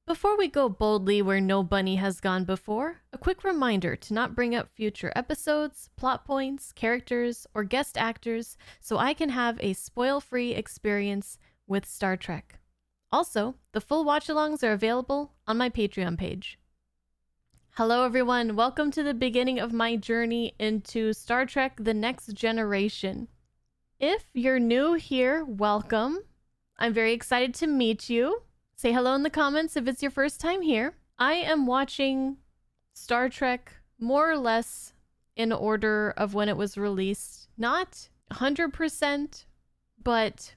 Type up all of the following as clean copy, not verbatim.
Before we go boldly where no bunny has gone before, a quick reminder to not bring up future episodes, plot points, characters, or guest actors so I can have a spoil-free experience with Star Trek. Also, the full watch-alongs are available on my Patreon page. Hello everyone, welcome to the beginning of my journey into Star Trek The Next Generation. If you're new here, welcome. I'm very excited to meet you. Say hello in the comments if it's your first time here. I am watching Star Trek more or less in order of when it was released. Not 100%, but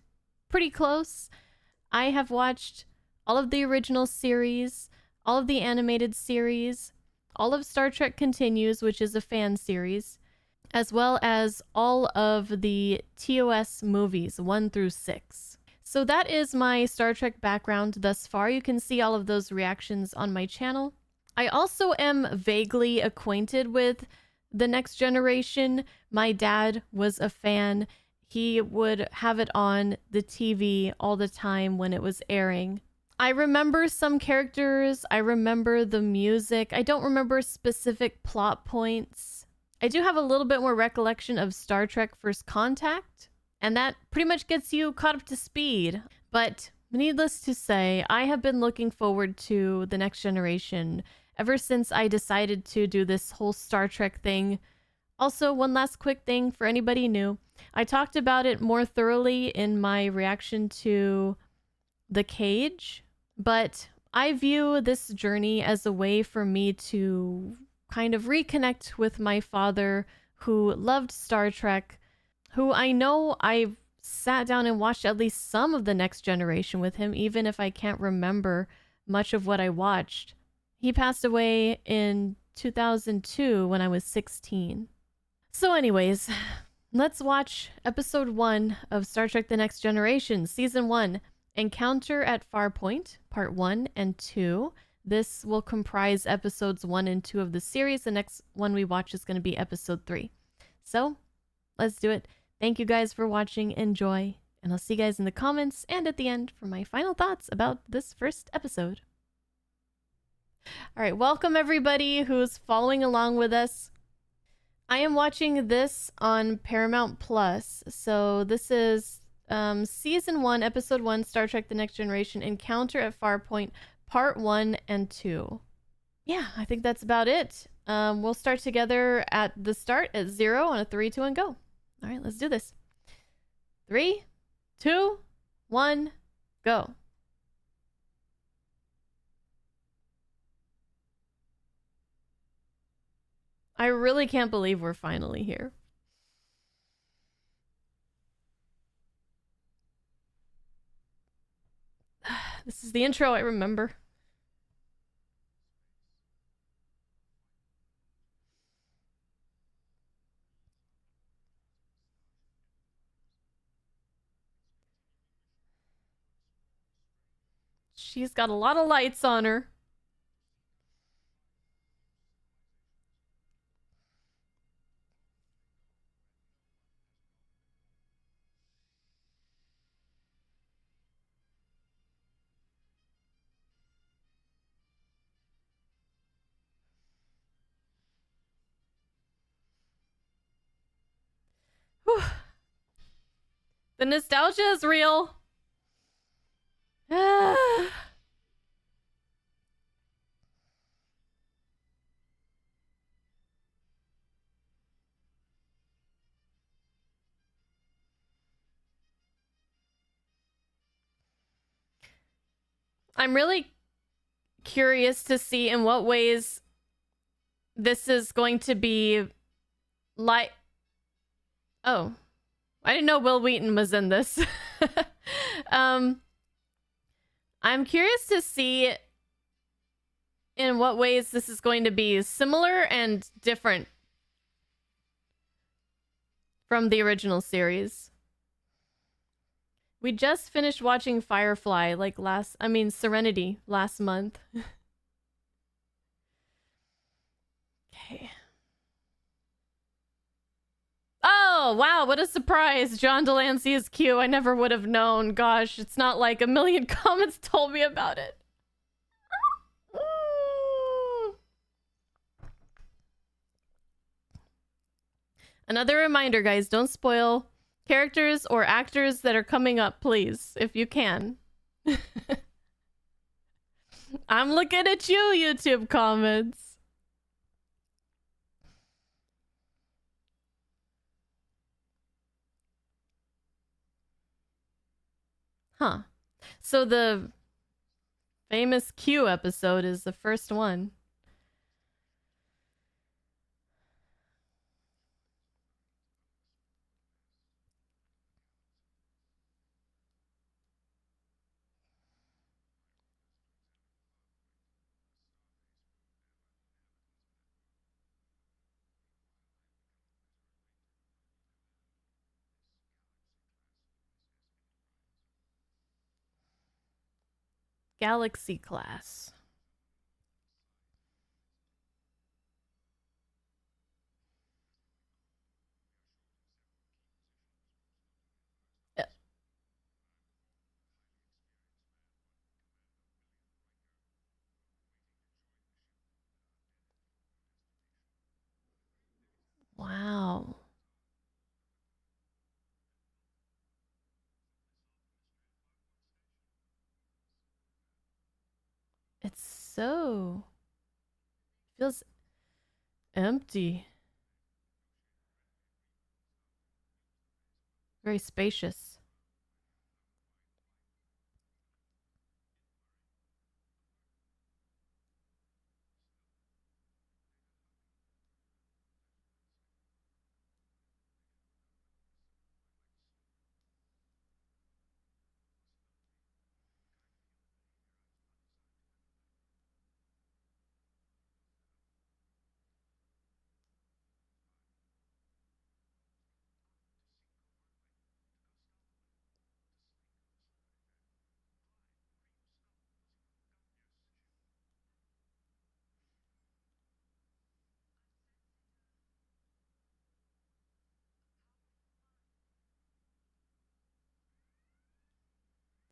pretty close. I have watched all of the original series, all of the animated series, all of Star Trek Continues, which is a fan series, as well as all of the TOS movies 1 through 6. So that is my Star Trek background thus far. You can see all of those reactions on my channel. I also am vaguely acquainted with The Next Generation. My dad was a fan. He would have it on the TV all the time when it was airing. I remember some characters. I remember the music. I don't remember specific plot points. I do have a little bit more recollection of Star Trek First Contact. And that pretty much gets you caught up to speed. But needless to say, I have been looking forward to The Next Generation ever since I decided to do this whole Star Trek thing. Also, one last quick thing for anybody new. I talked about it more thoroughly in my reaction to The Cage, but I view this journey as a way for me to kind of reconnect with my father who loved Star Trek, who I know I've sat down and watched at least some of The Next Generation with him, even if I can't remember much of what I watched. He passed away in 2002 when I was 16. So anyways, let's watch episode 1 of Star Trek The Next Generation, season 1, Encounter at Farpoint, part 1 and 2. This will comprise episodes 1 and 2 of the series. The next one we watch is going to be episode 3. So let's do it. Thank you guys for watching. Enjoy. And I'll see you guys in the comments and at the end for my final thoughts about this first episode. All right, welcome everybody who's following along with us. I am watching this on Paramount Plus. So this is season 1, episode 1, Star Trek The Next Generation, Encounter at Farpoint, part 1 and 2. Yeah, I think that's about it. We'll start together at the start at 0 on a 3, 2, and go. All right, let's do this. 3, 2, 1, go. I really can't believe we're finally here. This is the intro I remember. She's got a lot of lights on her. Whew. The nostalgia is real. I'm really curious to see in what ways this is going to be like... Oh, I didn't know Will Wheaton was in this. I'm curious to see in what ways this is going to be similar and different from the original series. We just finished watching Firefly like Serenity last month. Okay. Oh, wow, what a surprise. John Delancey is Q. I never would have known. Gosh, it's not like a million comments told me about it. Another reminder, guys, don't spoil characters or actors that are coming up, please, if you can. I'm looking at you, YouTube comments. Huh. So the famous Q episode is the first one. Galaxy class. Uh, Wow. It's so feels empty. Very spacious.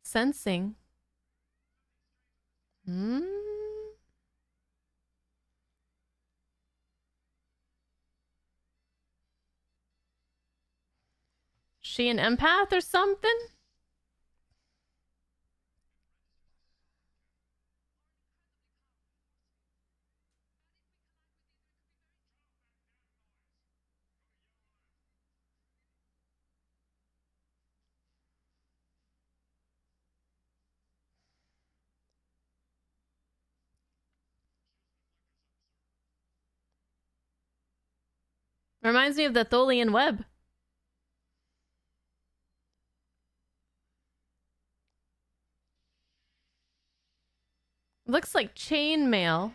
Sensing. Hmm. She an empath or something? Reminds me of the Tholian web. Looks like chainmail.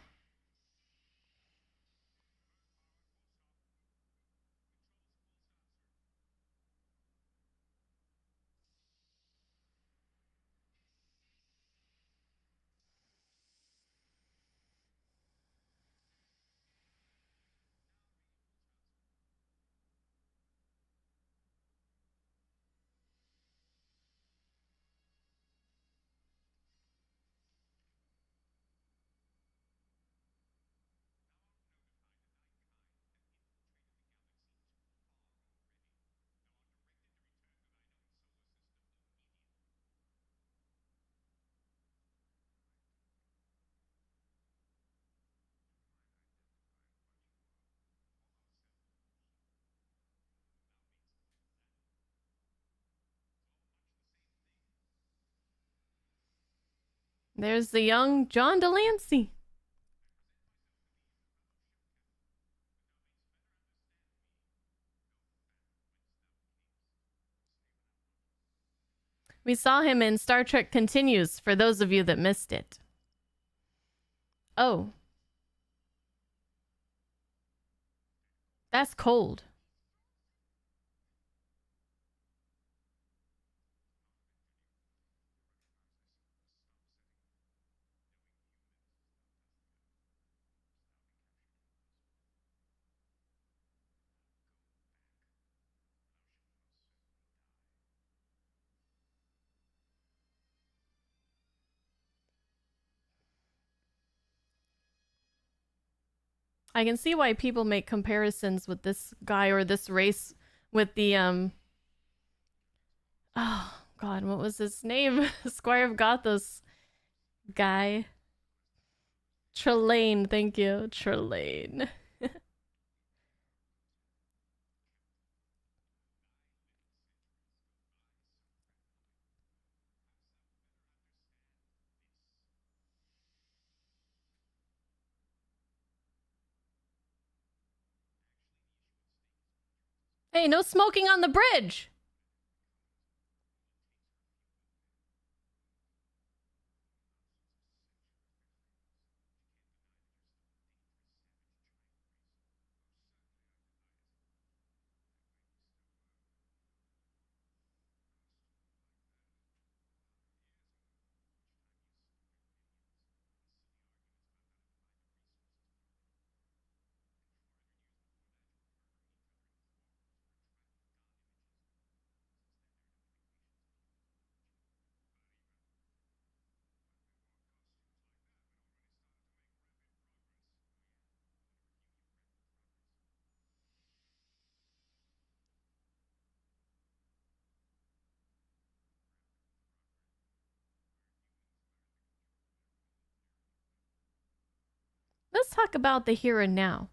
There's the young John Delancey. We saw him in Star Trek Continues, for those of you that missed it. Oh, that's cold. I can see why people make comparisons with this guy or this race with the oh god, what was his name? Squire of Gothos guy. Trelane, thank you. Trelane. Hey, no smoking on the bridge. Let's talk about the here and now.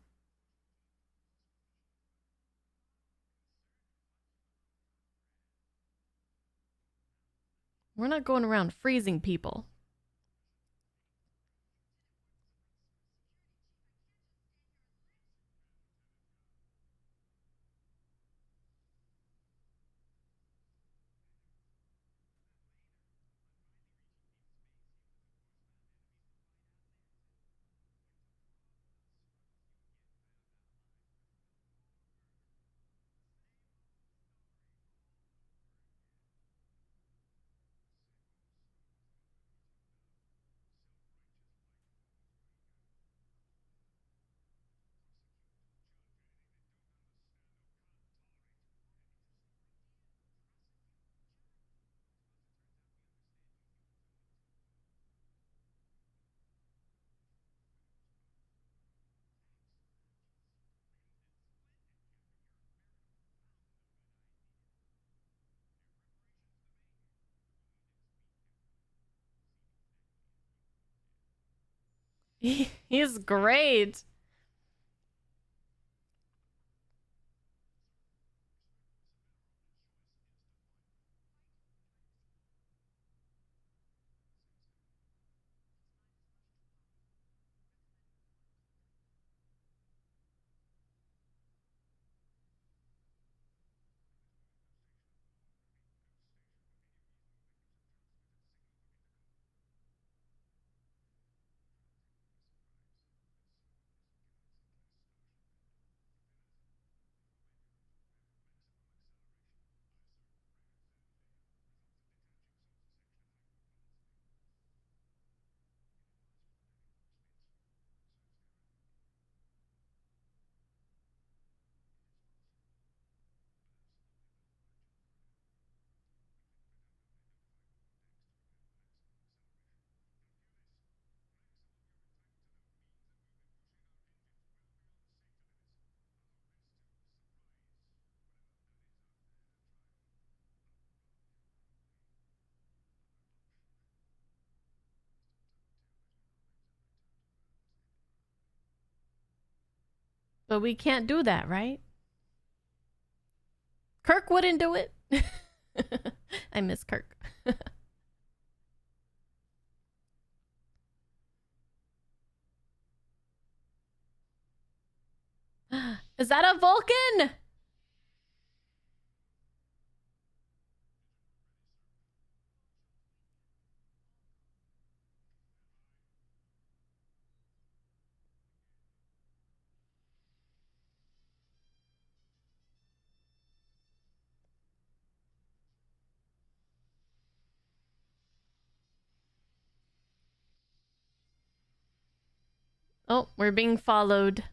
We're not going around freezing people. He's great. But we can't do that, right? Kirk wouldn't do it. I miss Kirk. Is that a Vulcan? Oh, we're being followed.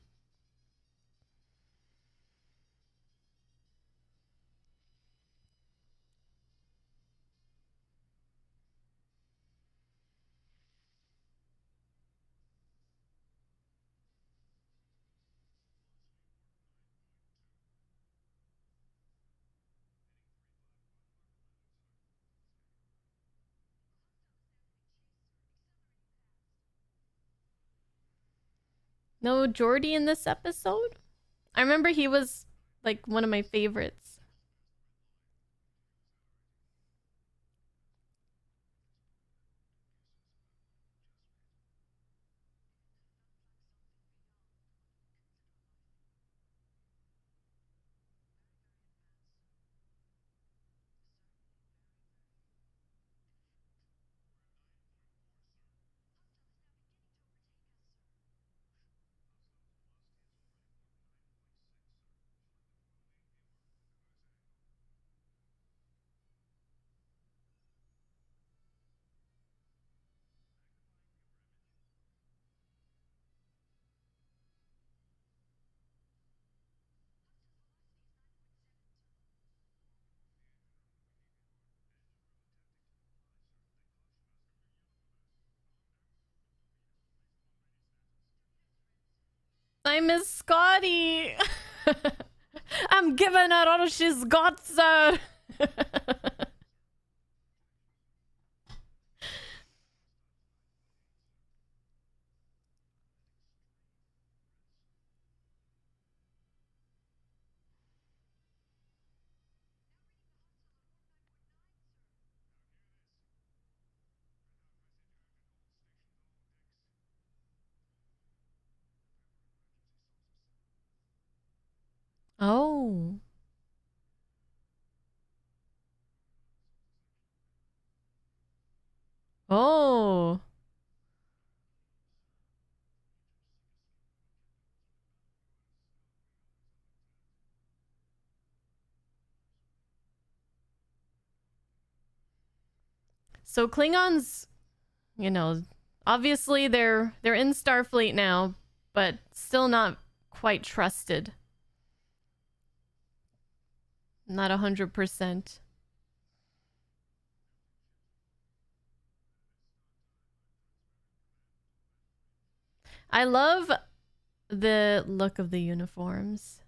No Jordy in this episode? I remember he was like one of my favorites. I miss Scotty. I'm giving her all she's got, sir. Oh. Oh. So Klingons, you know, obviously they're in Starfleet now, but still not quite trusted. Not 100%. I love the look of the uniforms.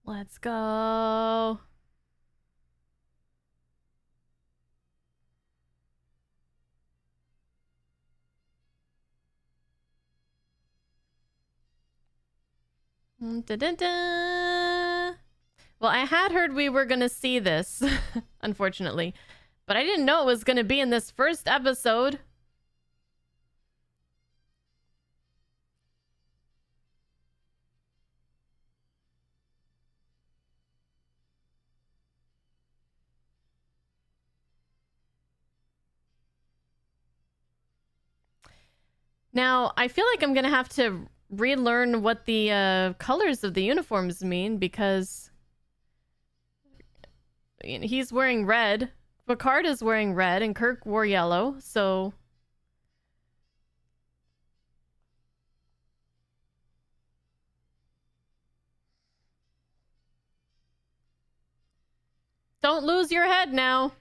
Let's go. Da-da-da. Well, I had heard we were going to see this, unfortunately, but I didn't know it was going to be in this first episode. Now, I feel like I'm going to have to relearn what the colors of the uniforms mean because he's wearing red. Picard is wearing red and Kirk wore yellow, so don't lose your head now.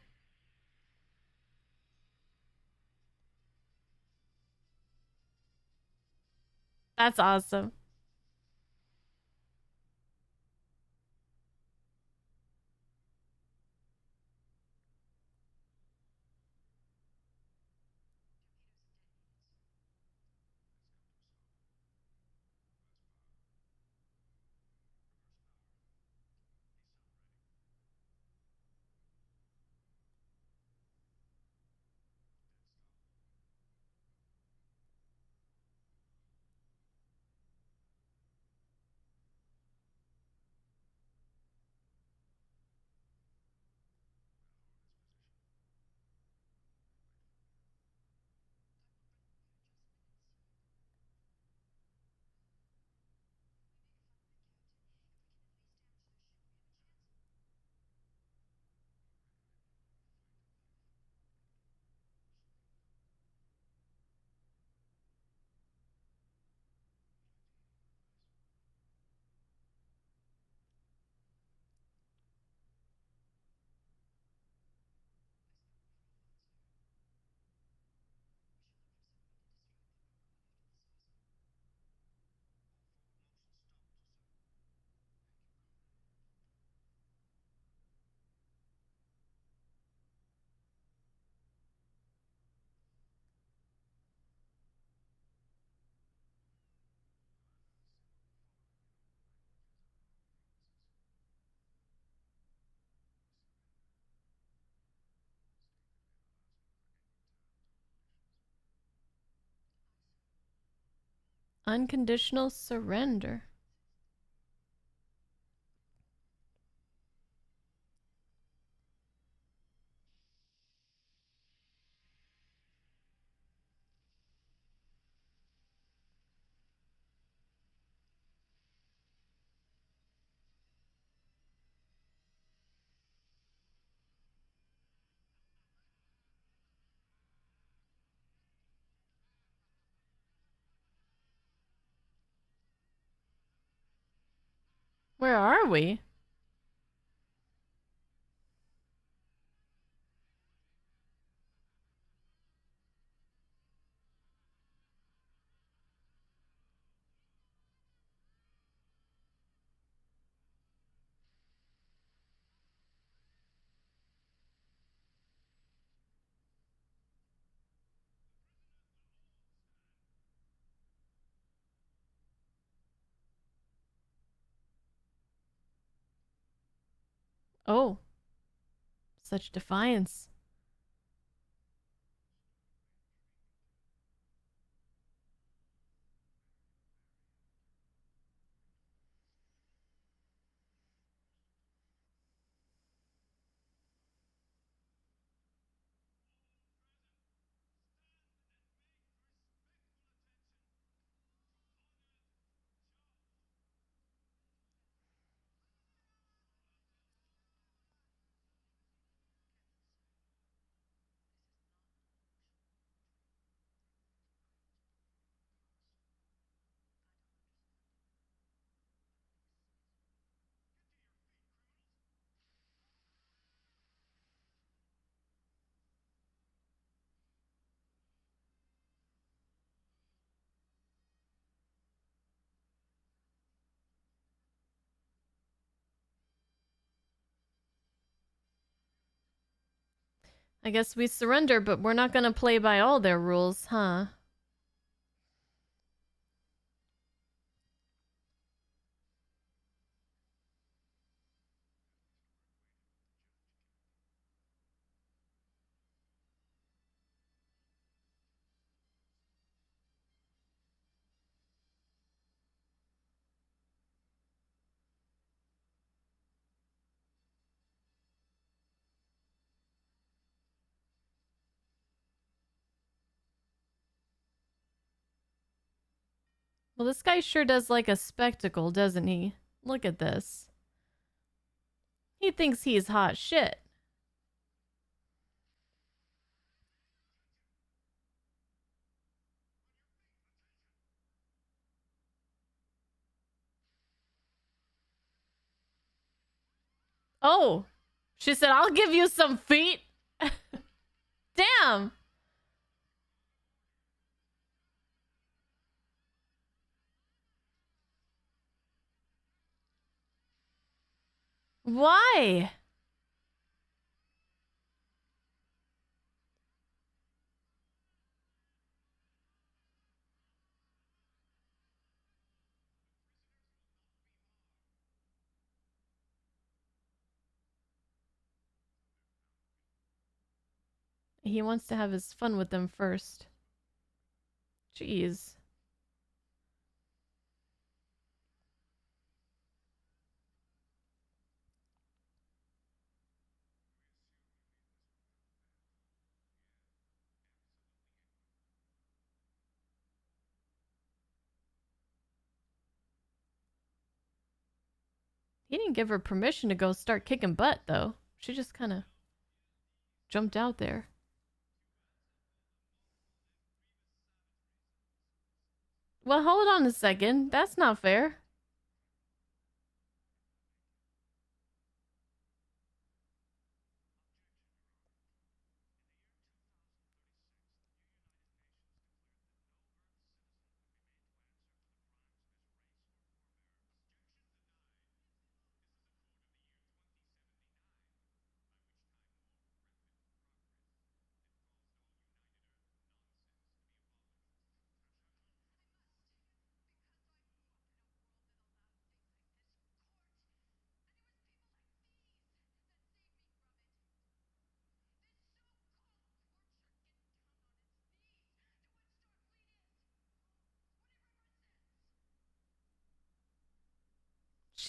That's awesome. Unconditional surrender. Where are we? Oh, such defiance. I guess we surrender, but we're not gonna play by all their rules, huh? Well, this guy sure does like a spectacle, doesn't he? Look at this. He thinks he's hot shit. Oh, she said, I'll give you some feet. Damn. Why? He wants to have his fun with them first. Jeez. He didn't give her permission to go start kicking butt, though. She just kind of jumped out there. Well, hold on a second. That's not fair.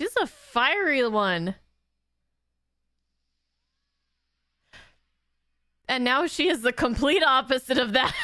She's a fiery one. And now she is the complete opposite of that.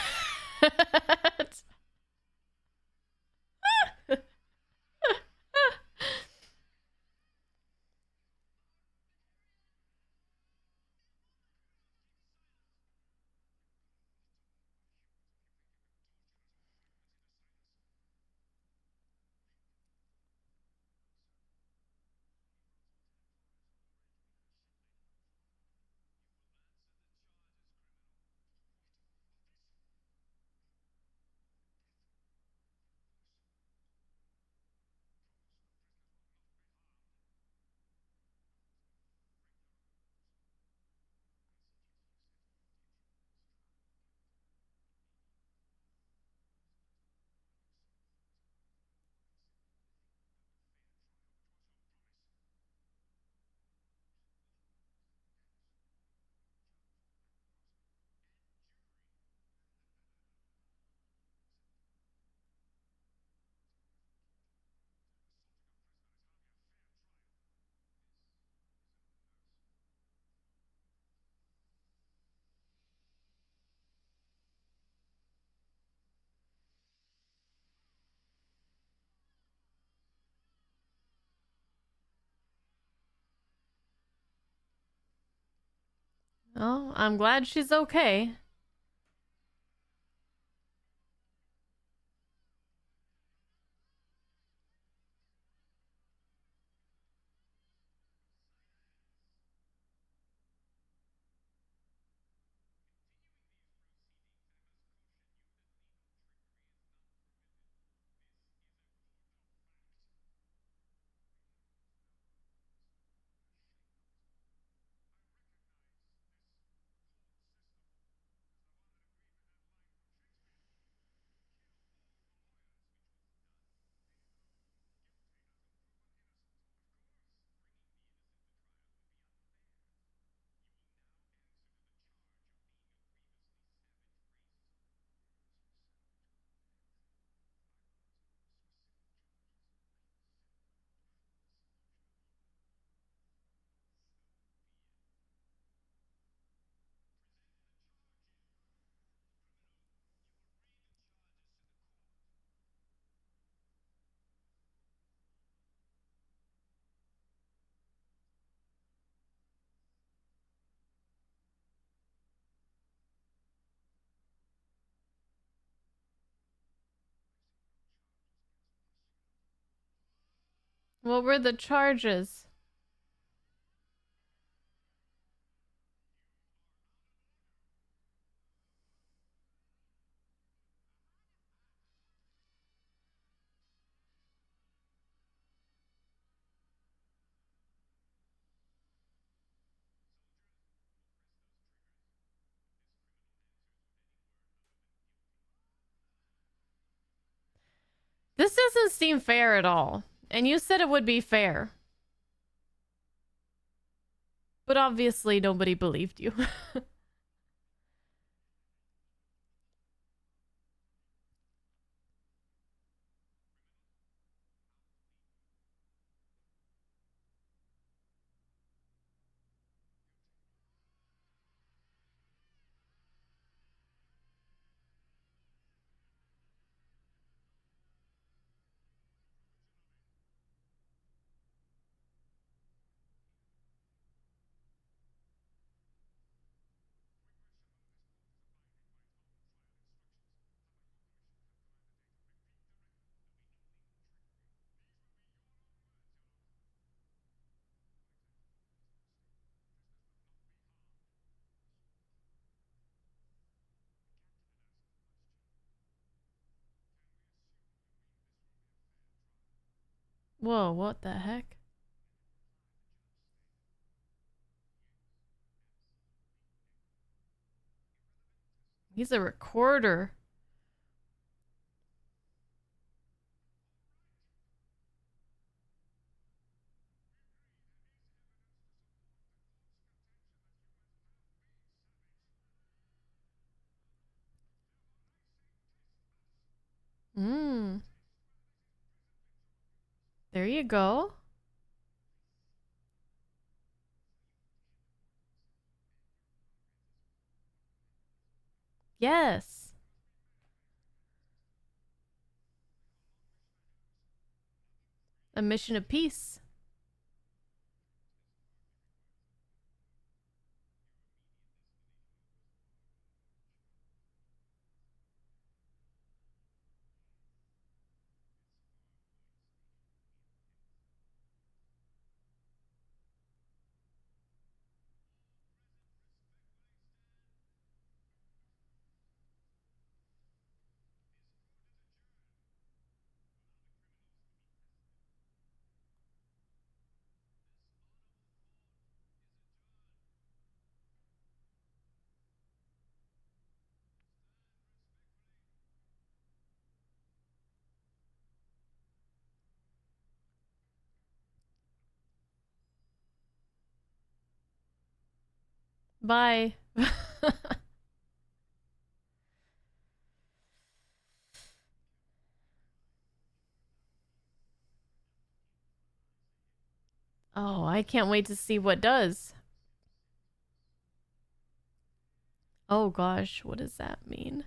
Oh, I'm glad she's okay. What were the charges? This doesn't seem fair at all. And you said it would be fair. But obviously, nobody believed you. Whoa, what the heck? He's a recorder. Mmm. There you go. Yes. A mission of peace. Bye. Oh, I can't wait to see what does. Oh gosh, what does that mean?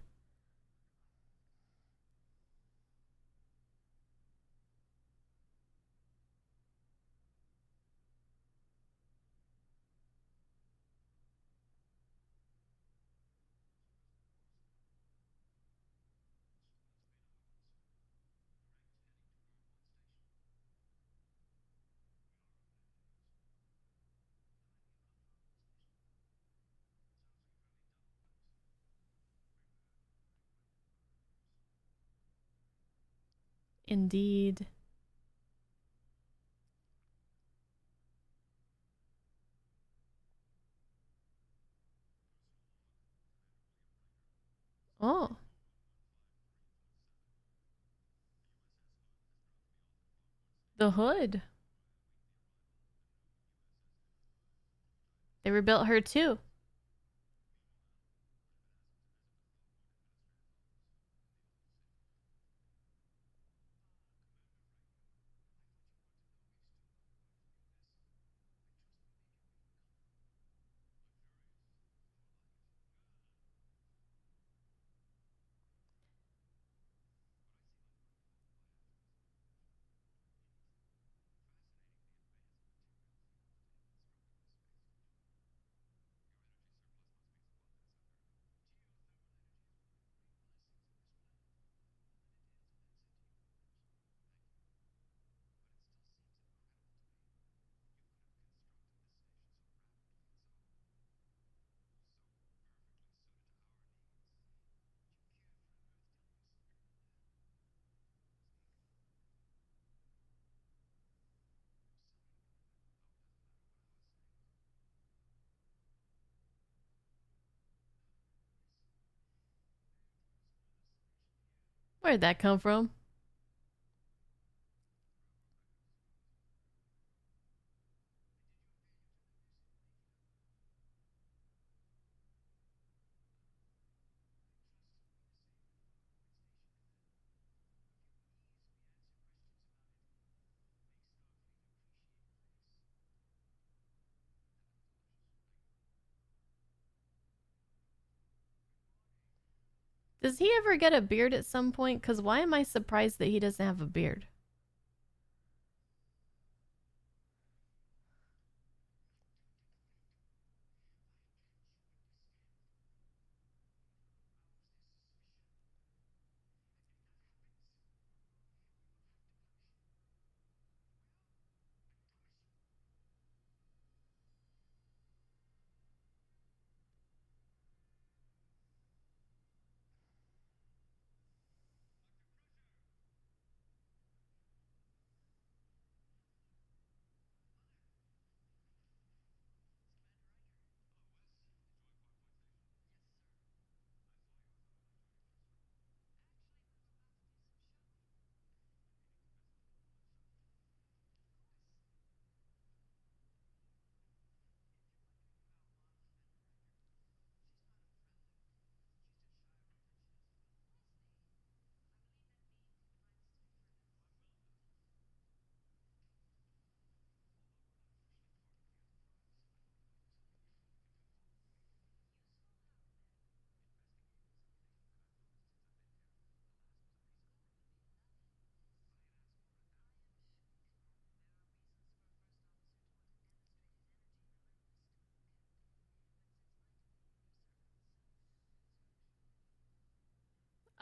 Indeed. Oh, the hood. They rebuilt her too. Where'd that come from? Does he ever get a beard at some point? Because why am I surprised that he doesn't have a beard?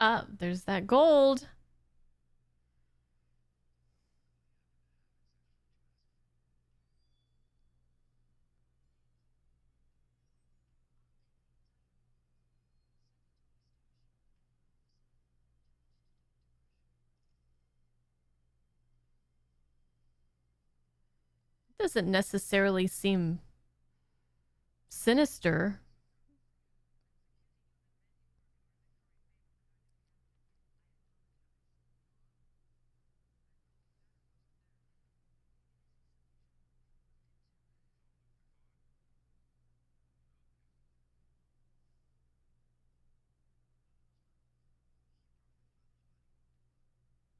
Ah, there's that gold. Doesn't necessarily seem sinister.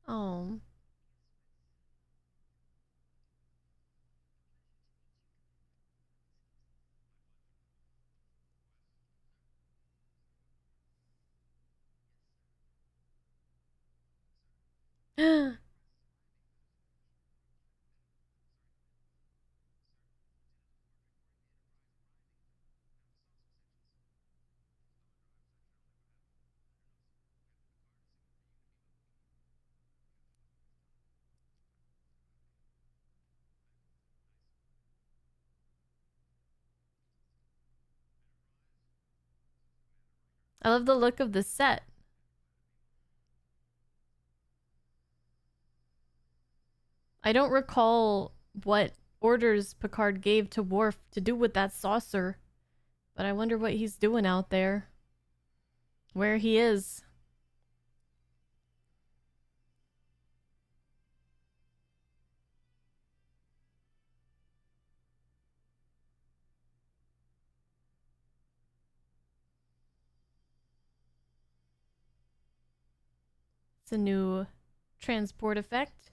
Oh. It's I love the look of the set. I don't recall what orders Picard gave to Worf to do with that saucer, but I wonder what he's doing out there. Where he is. It's a new transport effect.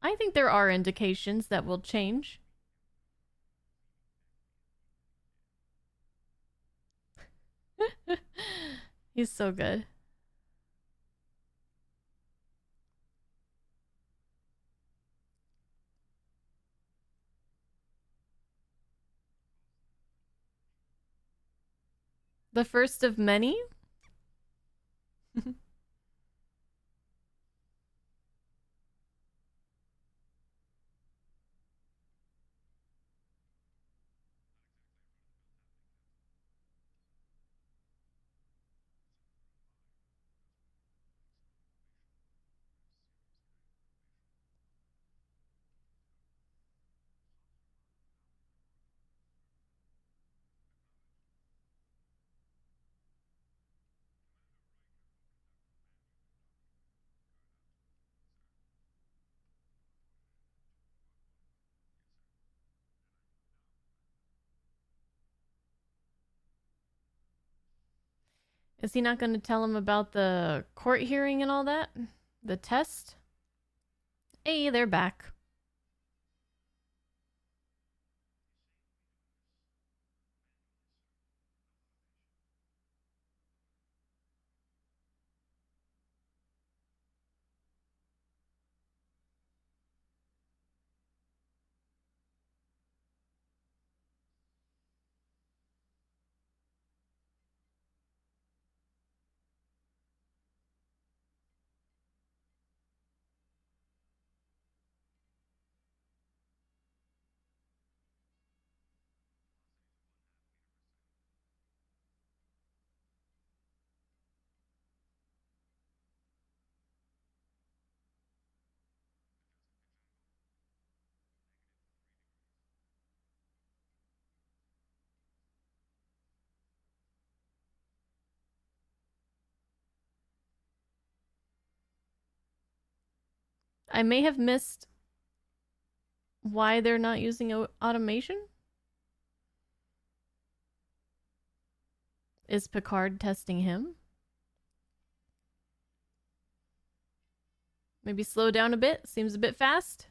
I think there are indications that will change. He's so good. The first of many? Is he not going to tell him about the court hearing and all that? The test? Hey, they're back. I may have missed why they're not using automation. Is Picard testing him? Maybe slow down a bit. Seems a bit fast.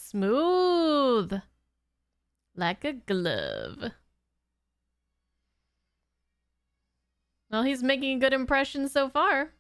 Smooth. Like a glove. Well, he's making a good impression so far.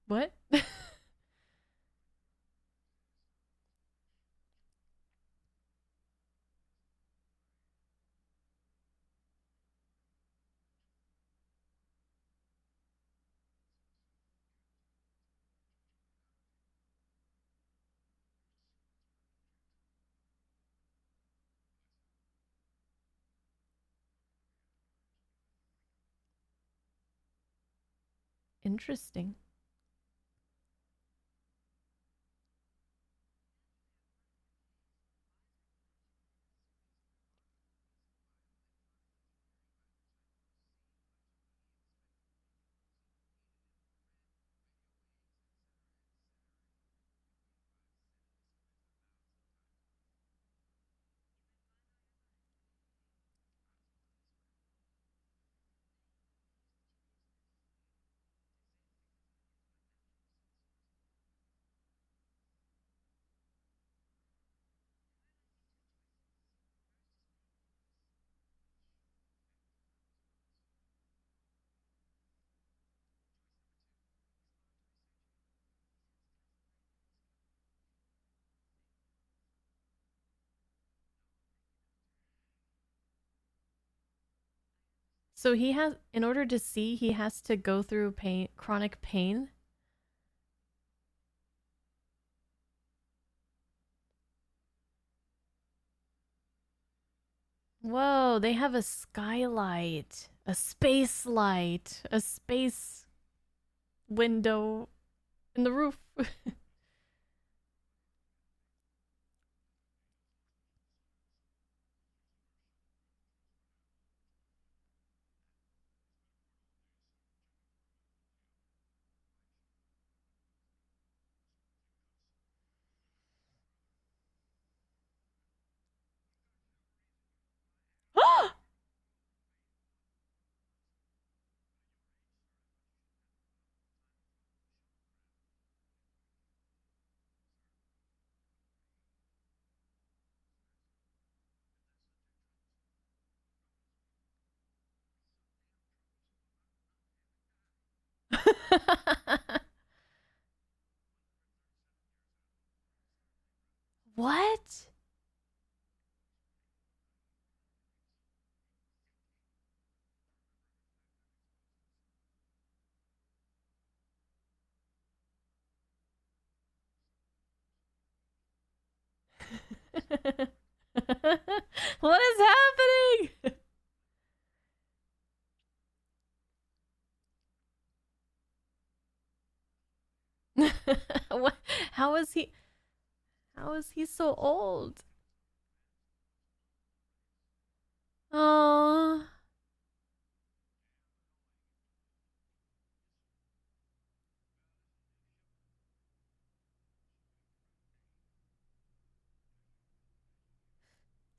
What? Interesting. So he has, in order to see, he has to go through pain, chronic pain. Whoa, they have a skylight, a space light, a space window in the roof. What? What is happening? What? How is he? How is he so old? Oh,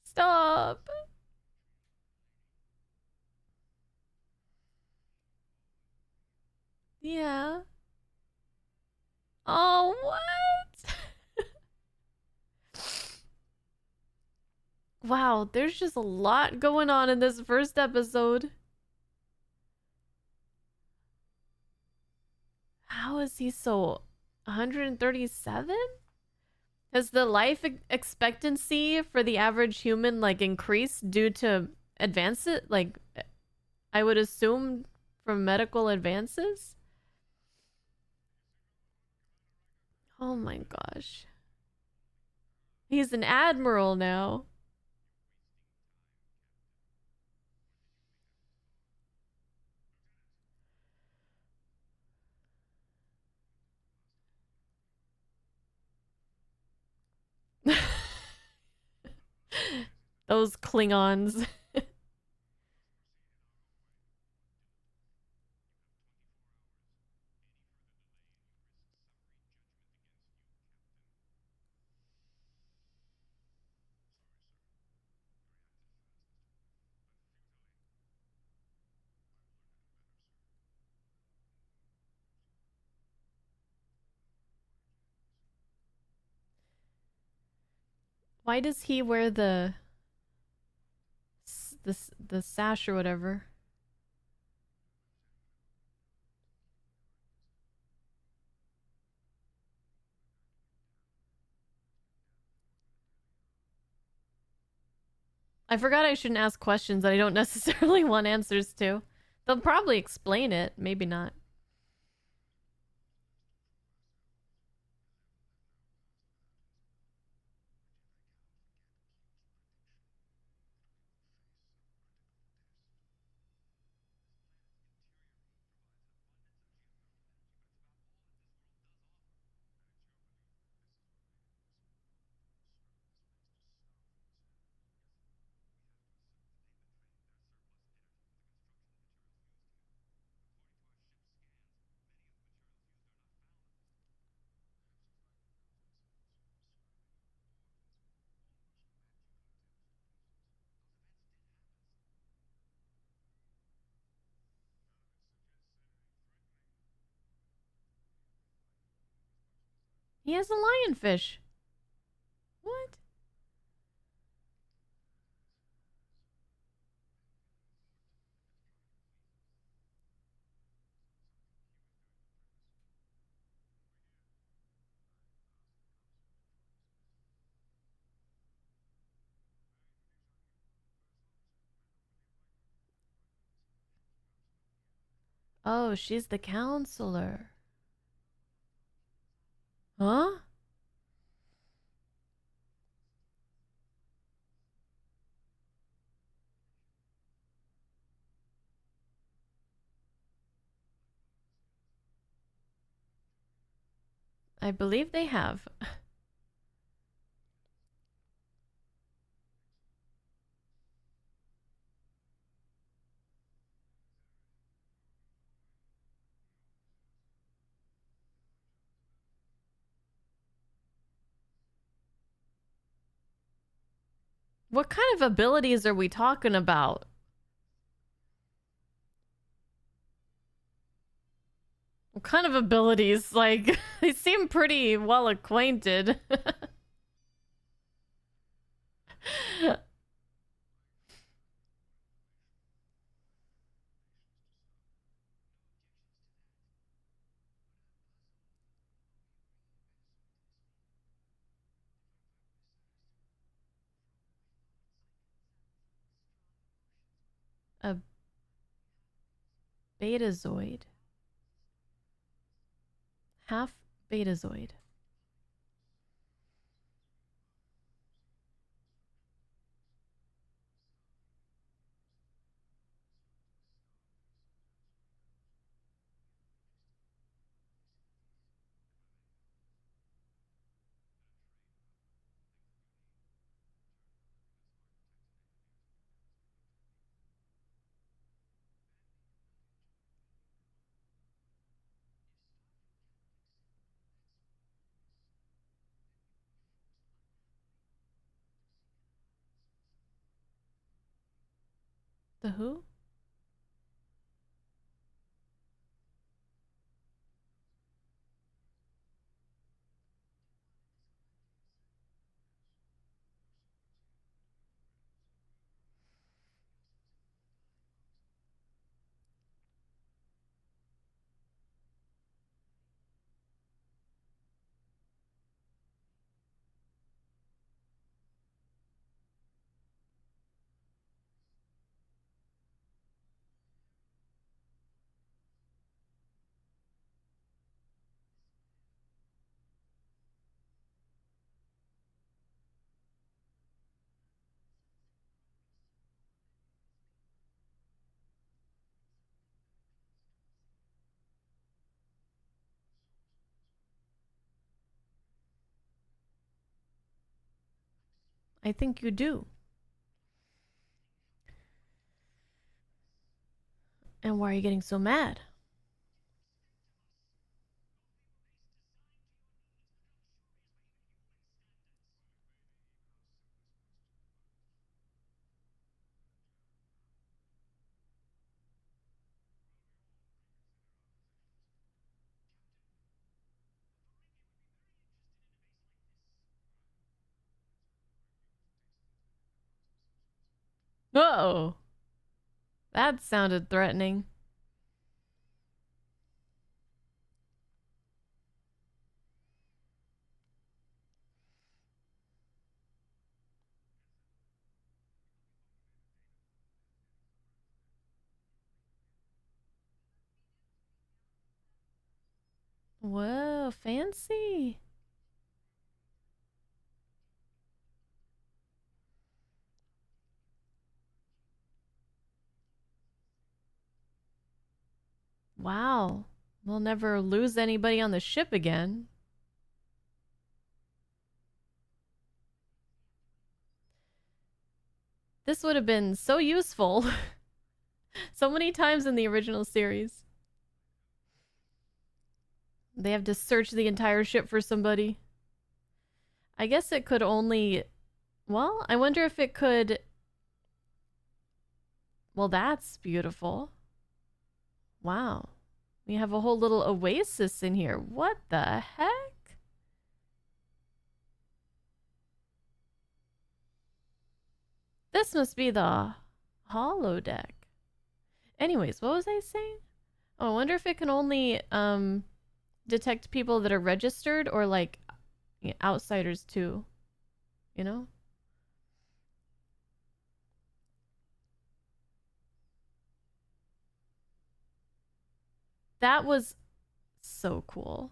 stop. Yeah. Oh, what? Wow, there's just a lot going on in this first episode. How is he so 137? Has the life expectancy for the average human like increased due to advances? Like I would assume from medical advances? Oh my gosh. He's an admiral now. Those Klingons. Why does he wear the sash or whatever? I forgot I shouldn't ask questions that I don't necessarily want answers to. They'll probably explain it, maybe not. He has a lionfish. What? Oh, she's the counselor. Huh? I believe they have. What kind of abilities are we talking about? What kind of abilities? Like, they seem pretty well acquainted. A betazoid. Half betazoid. The who? I think you do. And why are you getting so mad? Whoa. That sounded threatening. Whoa, fancy. Wow. We'll never lose anybody on the ship again. This would have been so useful so many times in the original series. They have to search the entire ship for somebody. I guess it could only. Well, I wonder if it could. Well, that's beautiful. Wow. We have a whole little oasis in here. What the heck? This must be the holodeck. Anyways, what was I saying? Oh, I wonder if it can only detect people that are registered or like outsiders too, you know? That was so cool.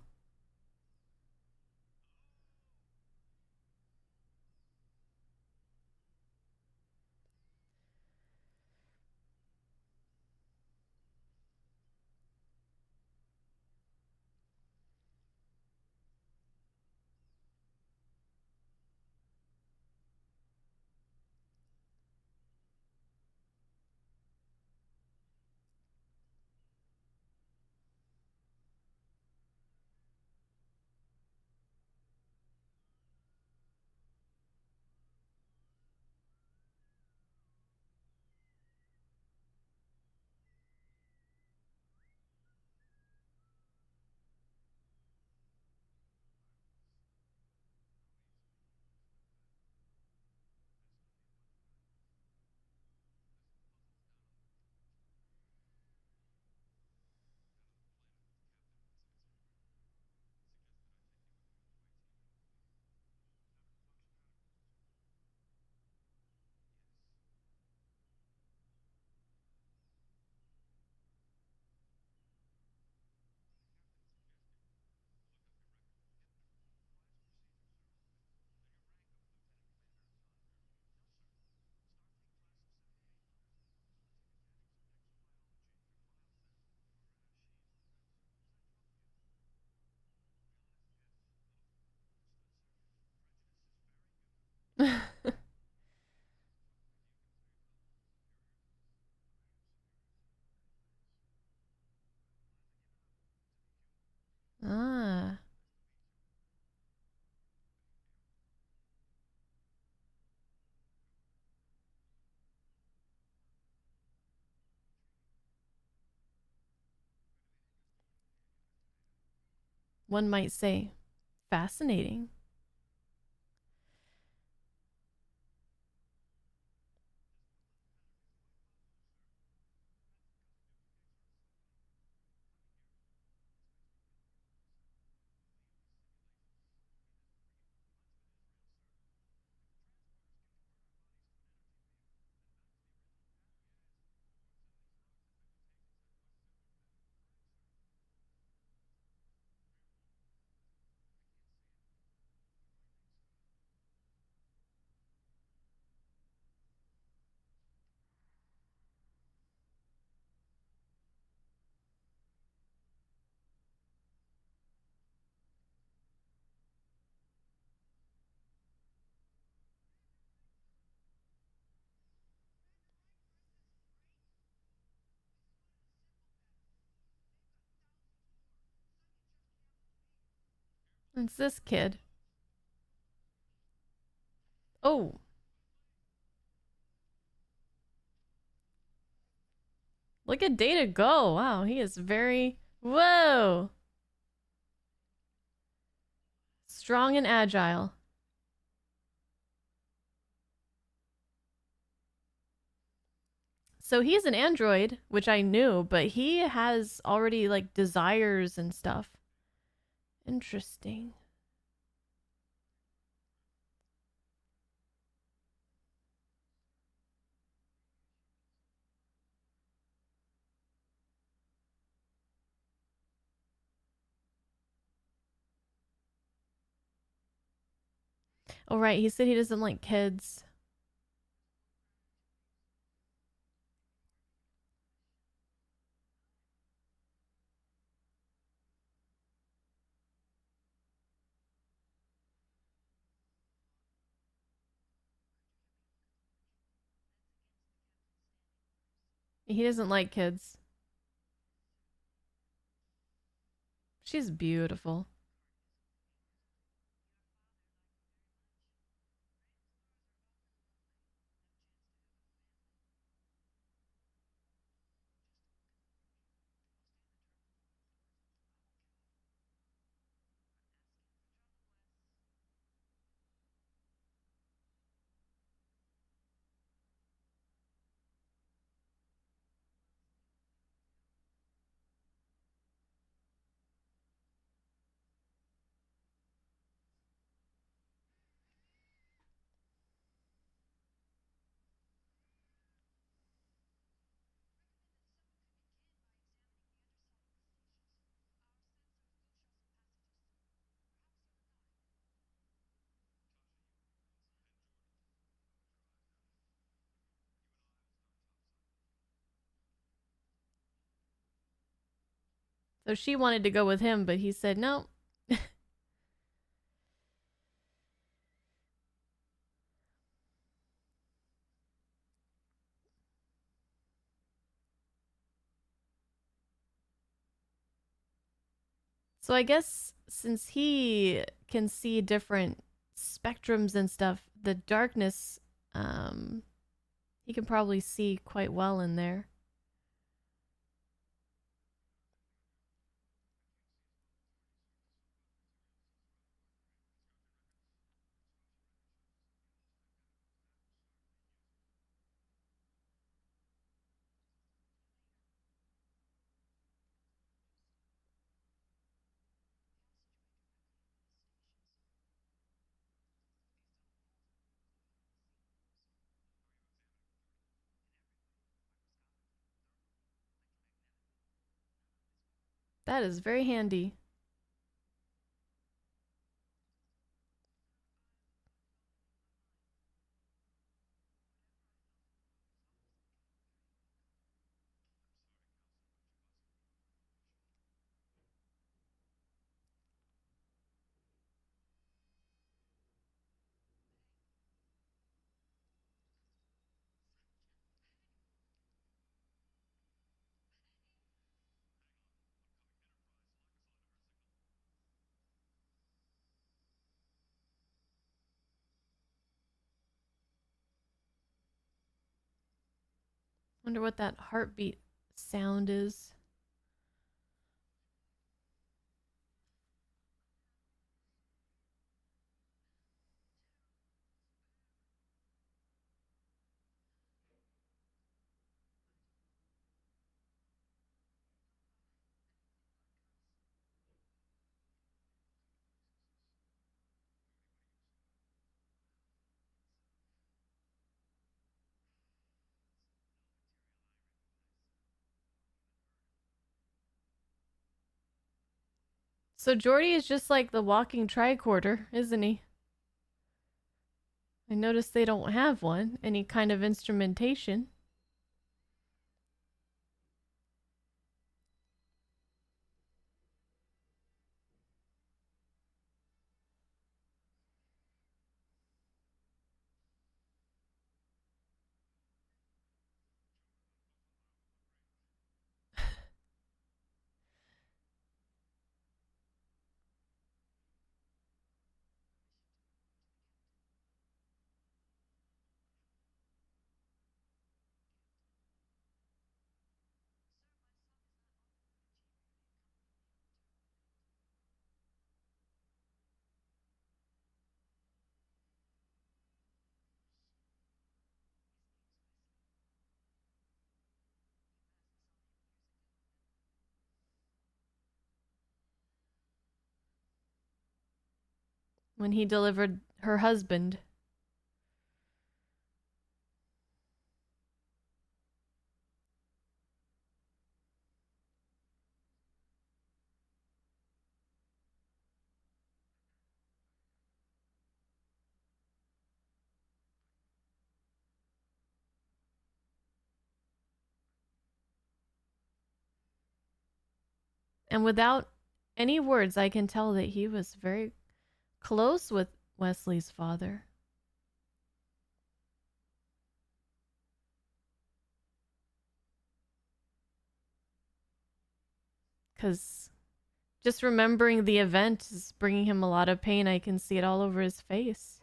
one might say. Fascinating. It's this kid. Oh, look at Data go. Wow, he is very. Whoa! Strong and agile. So he's an android, which I knew, but he has already like desires and stuff. Interesting. Oh, right. He said he doesn't like kids. He doesn't like kids. She's beautiful. So she wanted to go with him, but he said no. So I guess since he can see different spectrums and stuff, the darkness, um, he can probably see quite well in there. That is very handy. Wonder what that heartbeat sound is. So Jordy is just like the walking tricorder, isn't he? I noticed they don't have one, any kind of instrumentation. When he delivered her husband. And without any words, I can tell that he was very close with Wesley's father. Because just remembering the event is bringing him a lot of pain. I can see it all over his face.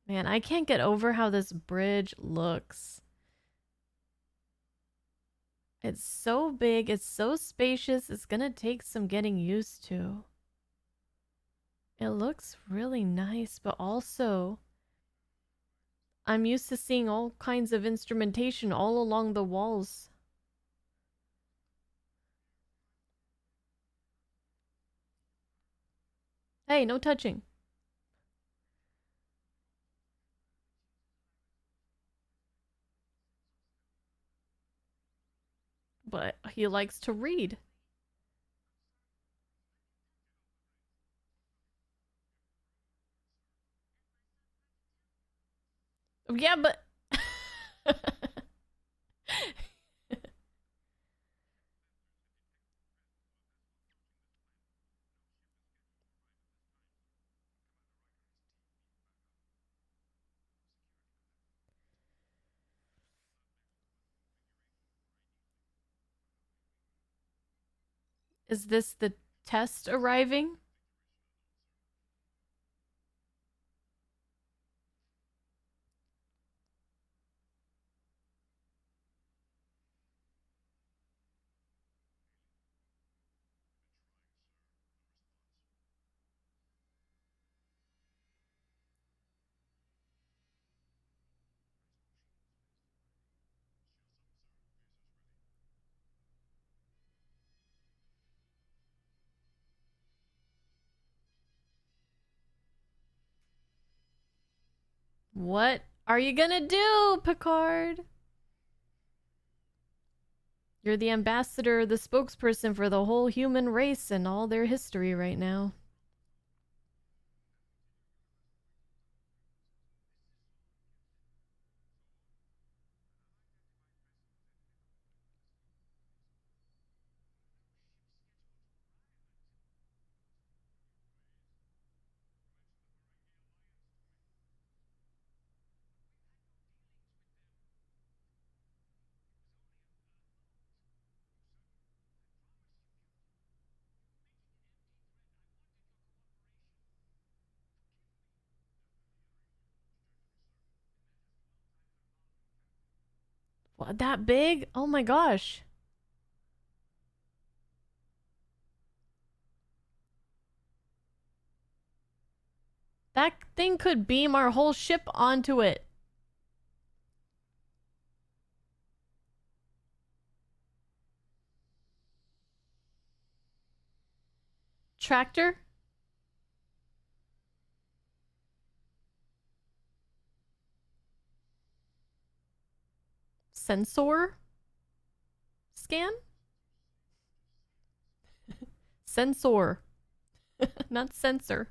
Man, I can't get over how this bridge looks. It's so big, it's so spacious, it's gonna take some getting used to. It looks really nice, but also I'm used to seeing all kinds of instrumentation all along the walls. Hey, no touching. But he likes to read. Yeah, but is this the test arriving? What are you gonna do, Picard? You're the ambassador, the spokesperson for the whole human race and all their history right now. What, that big? Oh my gosh. That thing could beam our whole ship onto it. tractor? Sensor scan? Sensor, not sensor.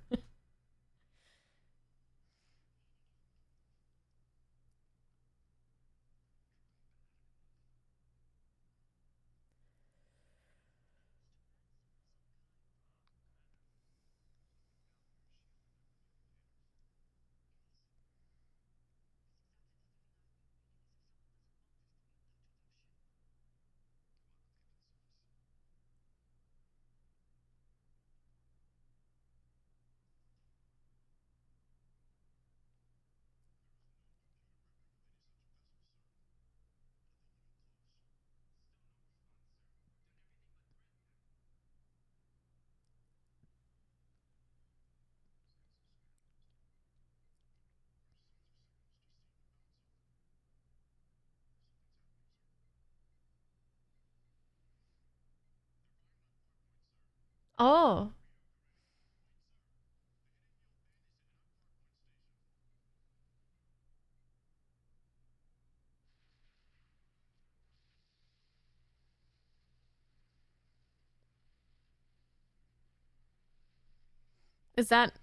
Oh, is that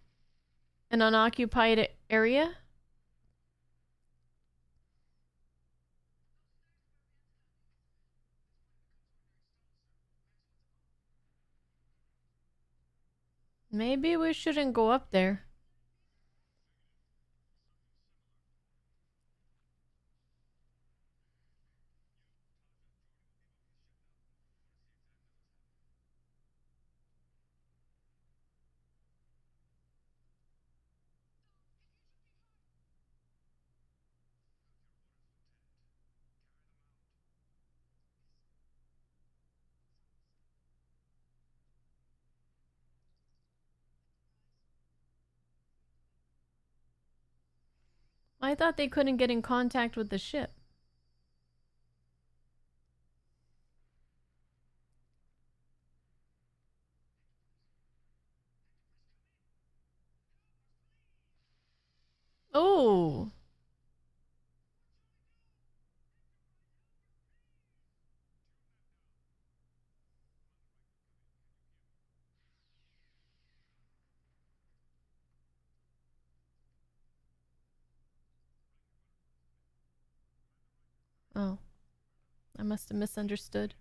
an unoccupied area? Maybe we shouldn't go up there. I thought they couldn't get in contact with the ship. Oh, oh, I must have misunderstood.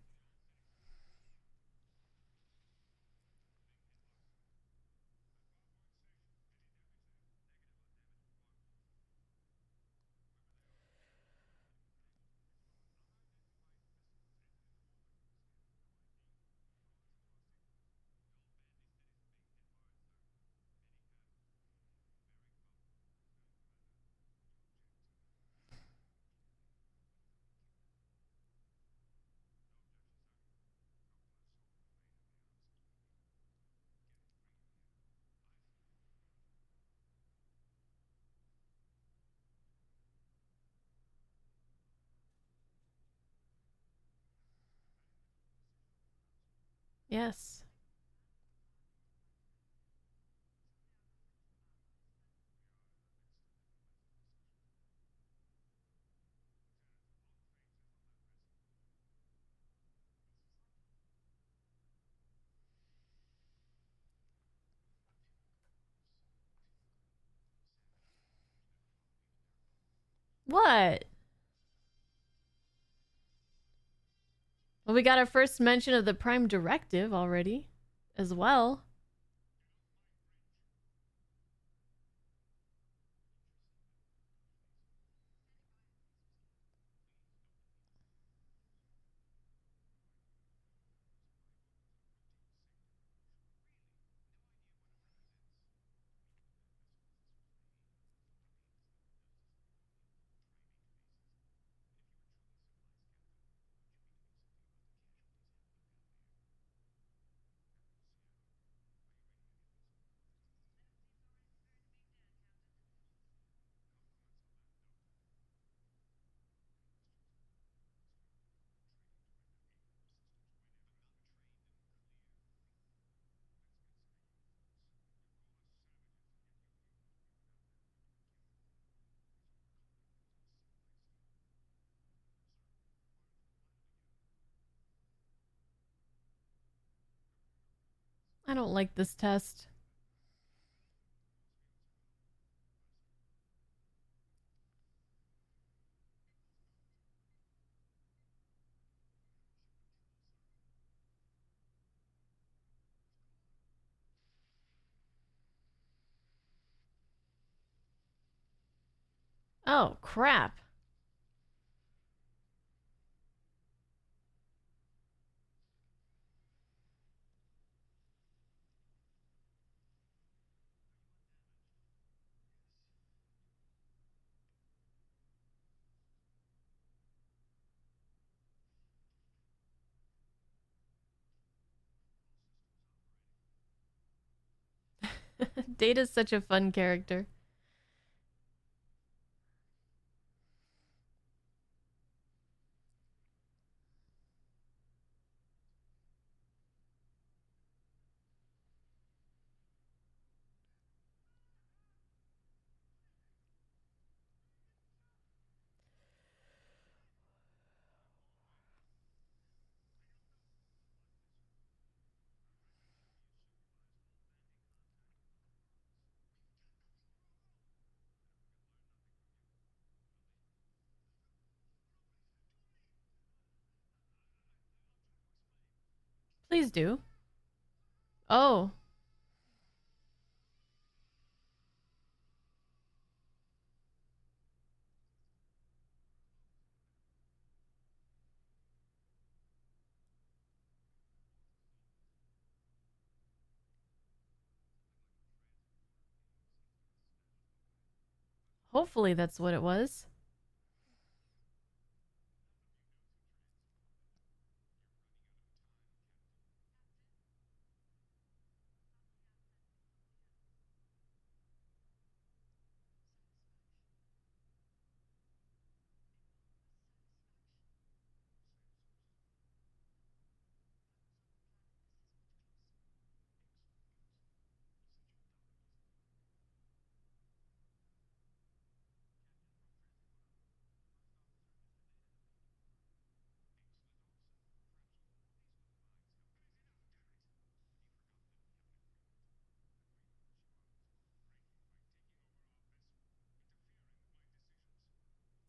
Yes. What? Well, we got our first mention of the Prime Directive already, as well. I don't like this test. Oh, crap. Data's such a fun character. Please do. Oh, hopefully that's what it was.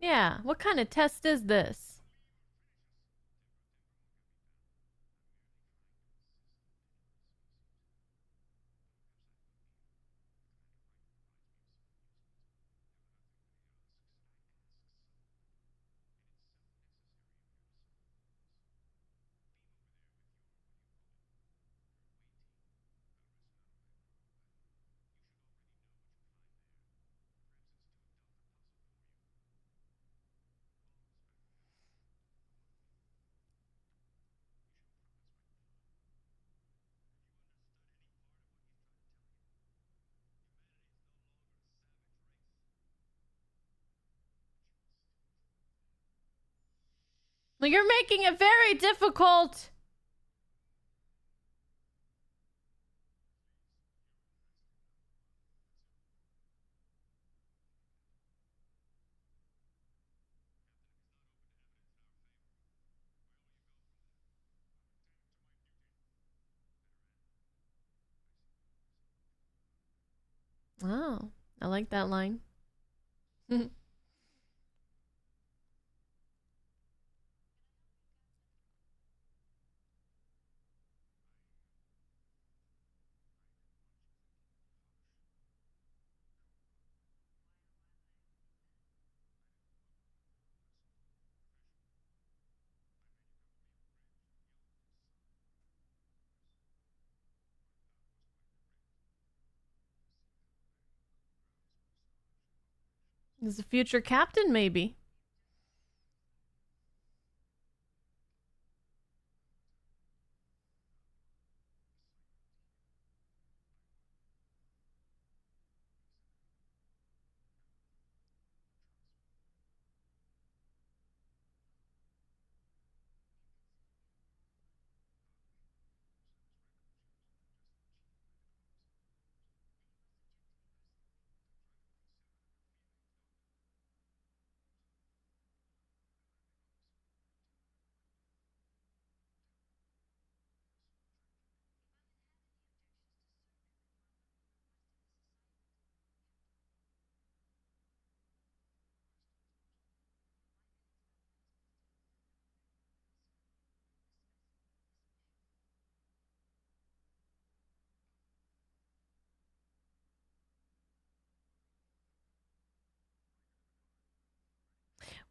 Yeah, what kind of test is this? Well, you're making it very difficult. Oh, I like that line. He's a future captain, maybe.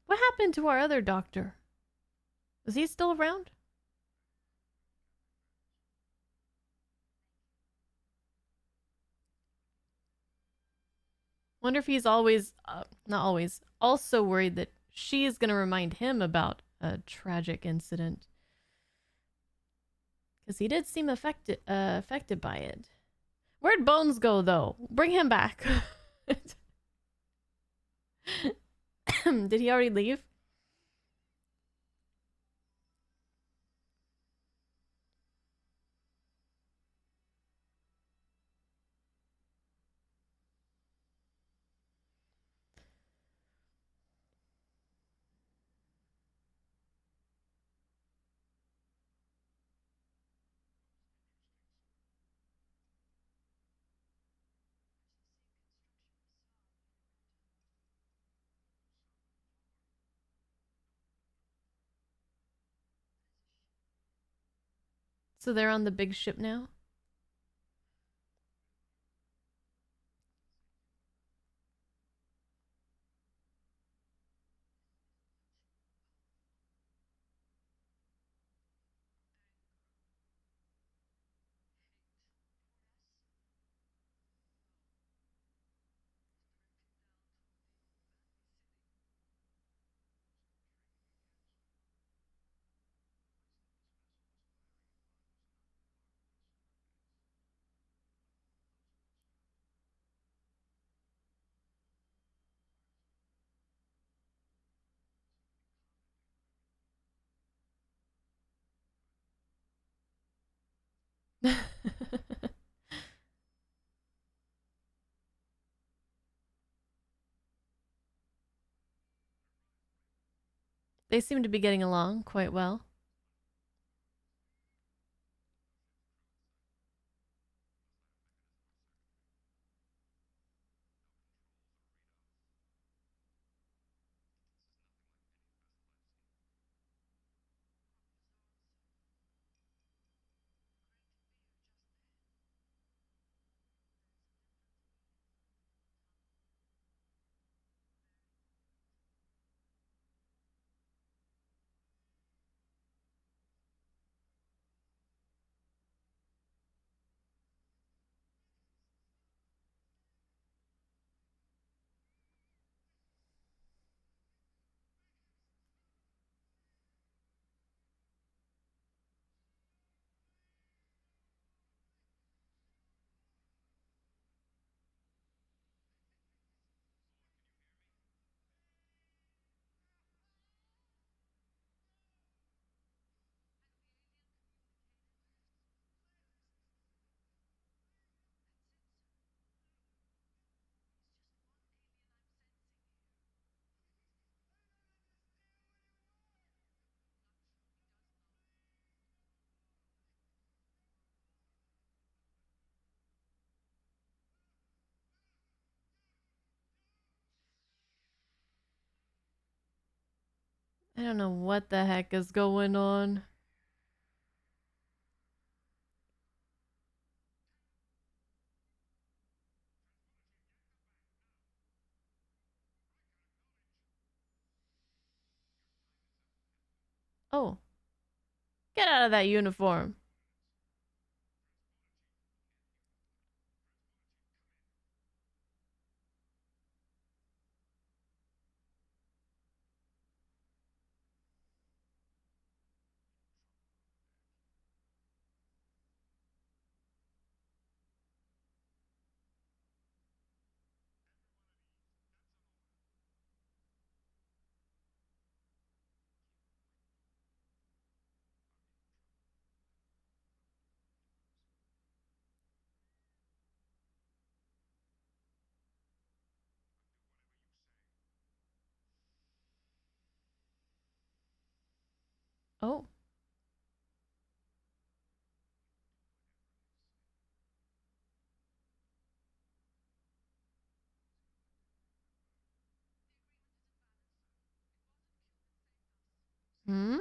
What happened to our other doctor? Is he still around? Wonder if he's always, not always, also worried that she is going to remind him about a tragic incident. Because he did seem affected by it. Where'd Bones go, though? Bring him back. Did he already leave? So they're on the big ship now? They seem to be getting along quite well. I don't know what the heck is going on. Oh, get out of that uniform. Oh. Hmm?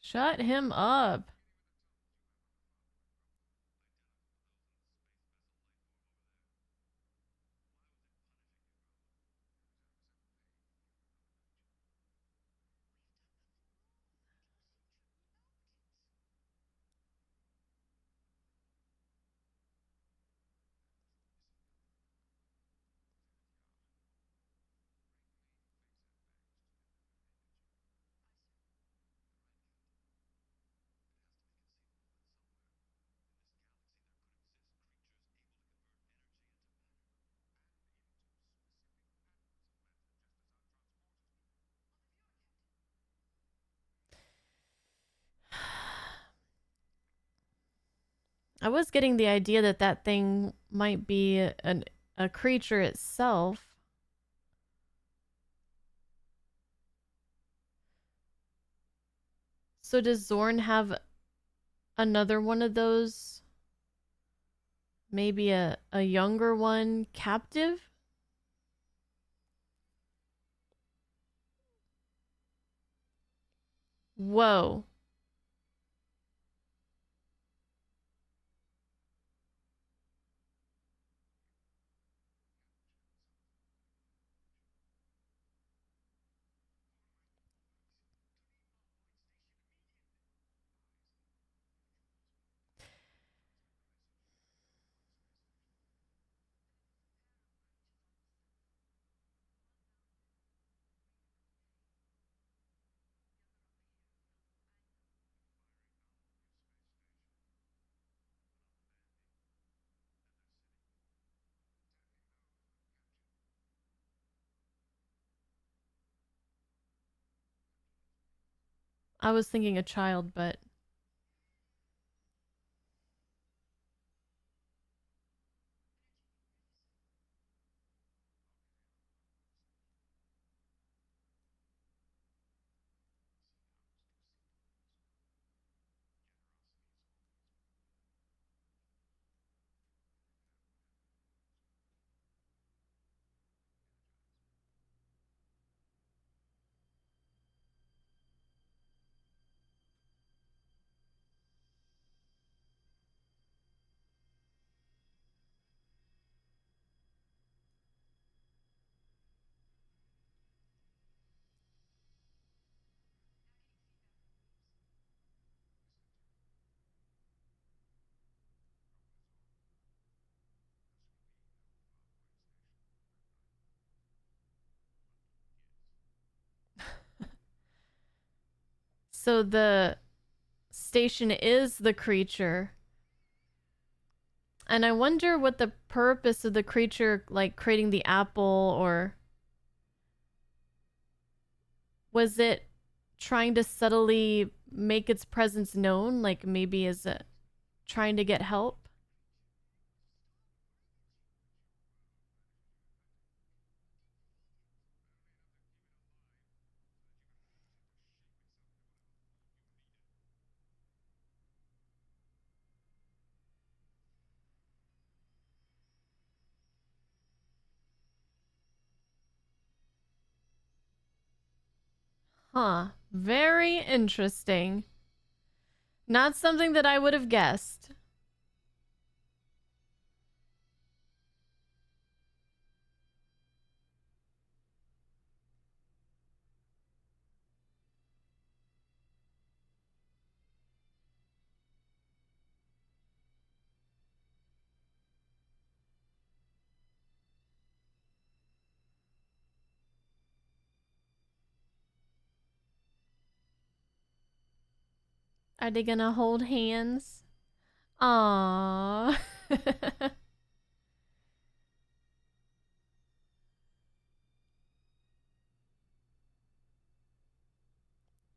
Shut him up. I was getting the idea that that thing might be a creature itself. So does Zorn have another one of those? Maybe a younger one captive? Whoa. I was thinking a child, but so the station is the creature. And I wonder what the purpose of the creature, like creating the apple, or was it trying to subtly make its presence known? Like maybe is it trying to get help? Huh. Very interesting. Not something that I would have guessed. Are they gonna hold hands? Aww.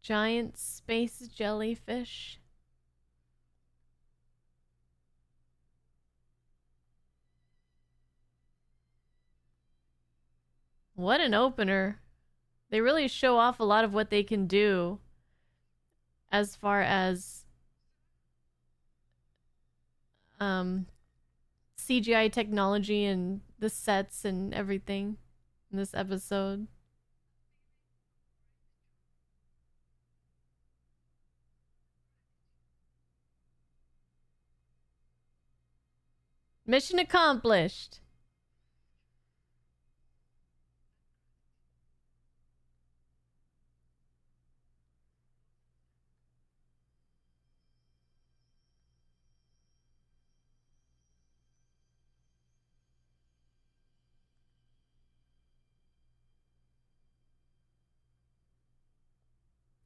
Giant space jellyfish. What an opener. They really show off a lot of what they can do as far as um, CGI technology and the sets and everything in this episode. Mission accomplished.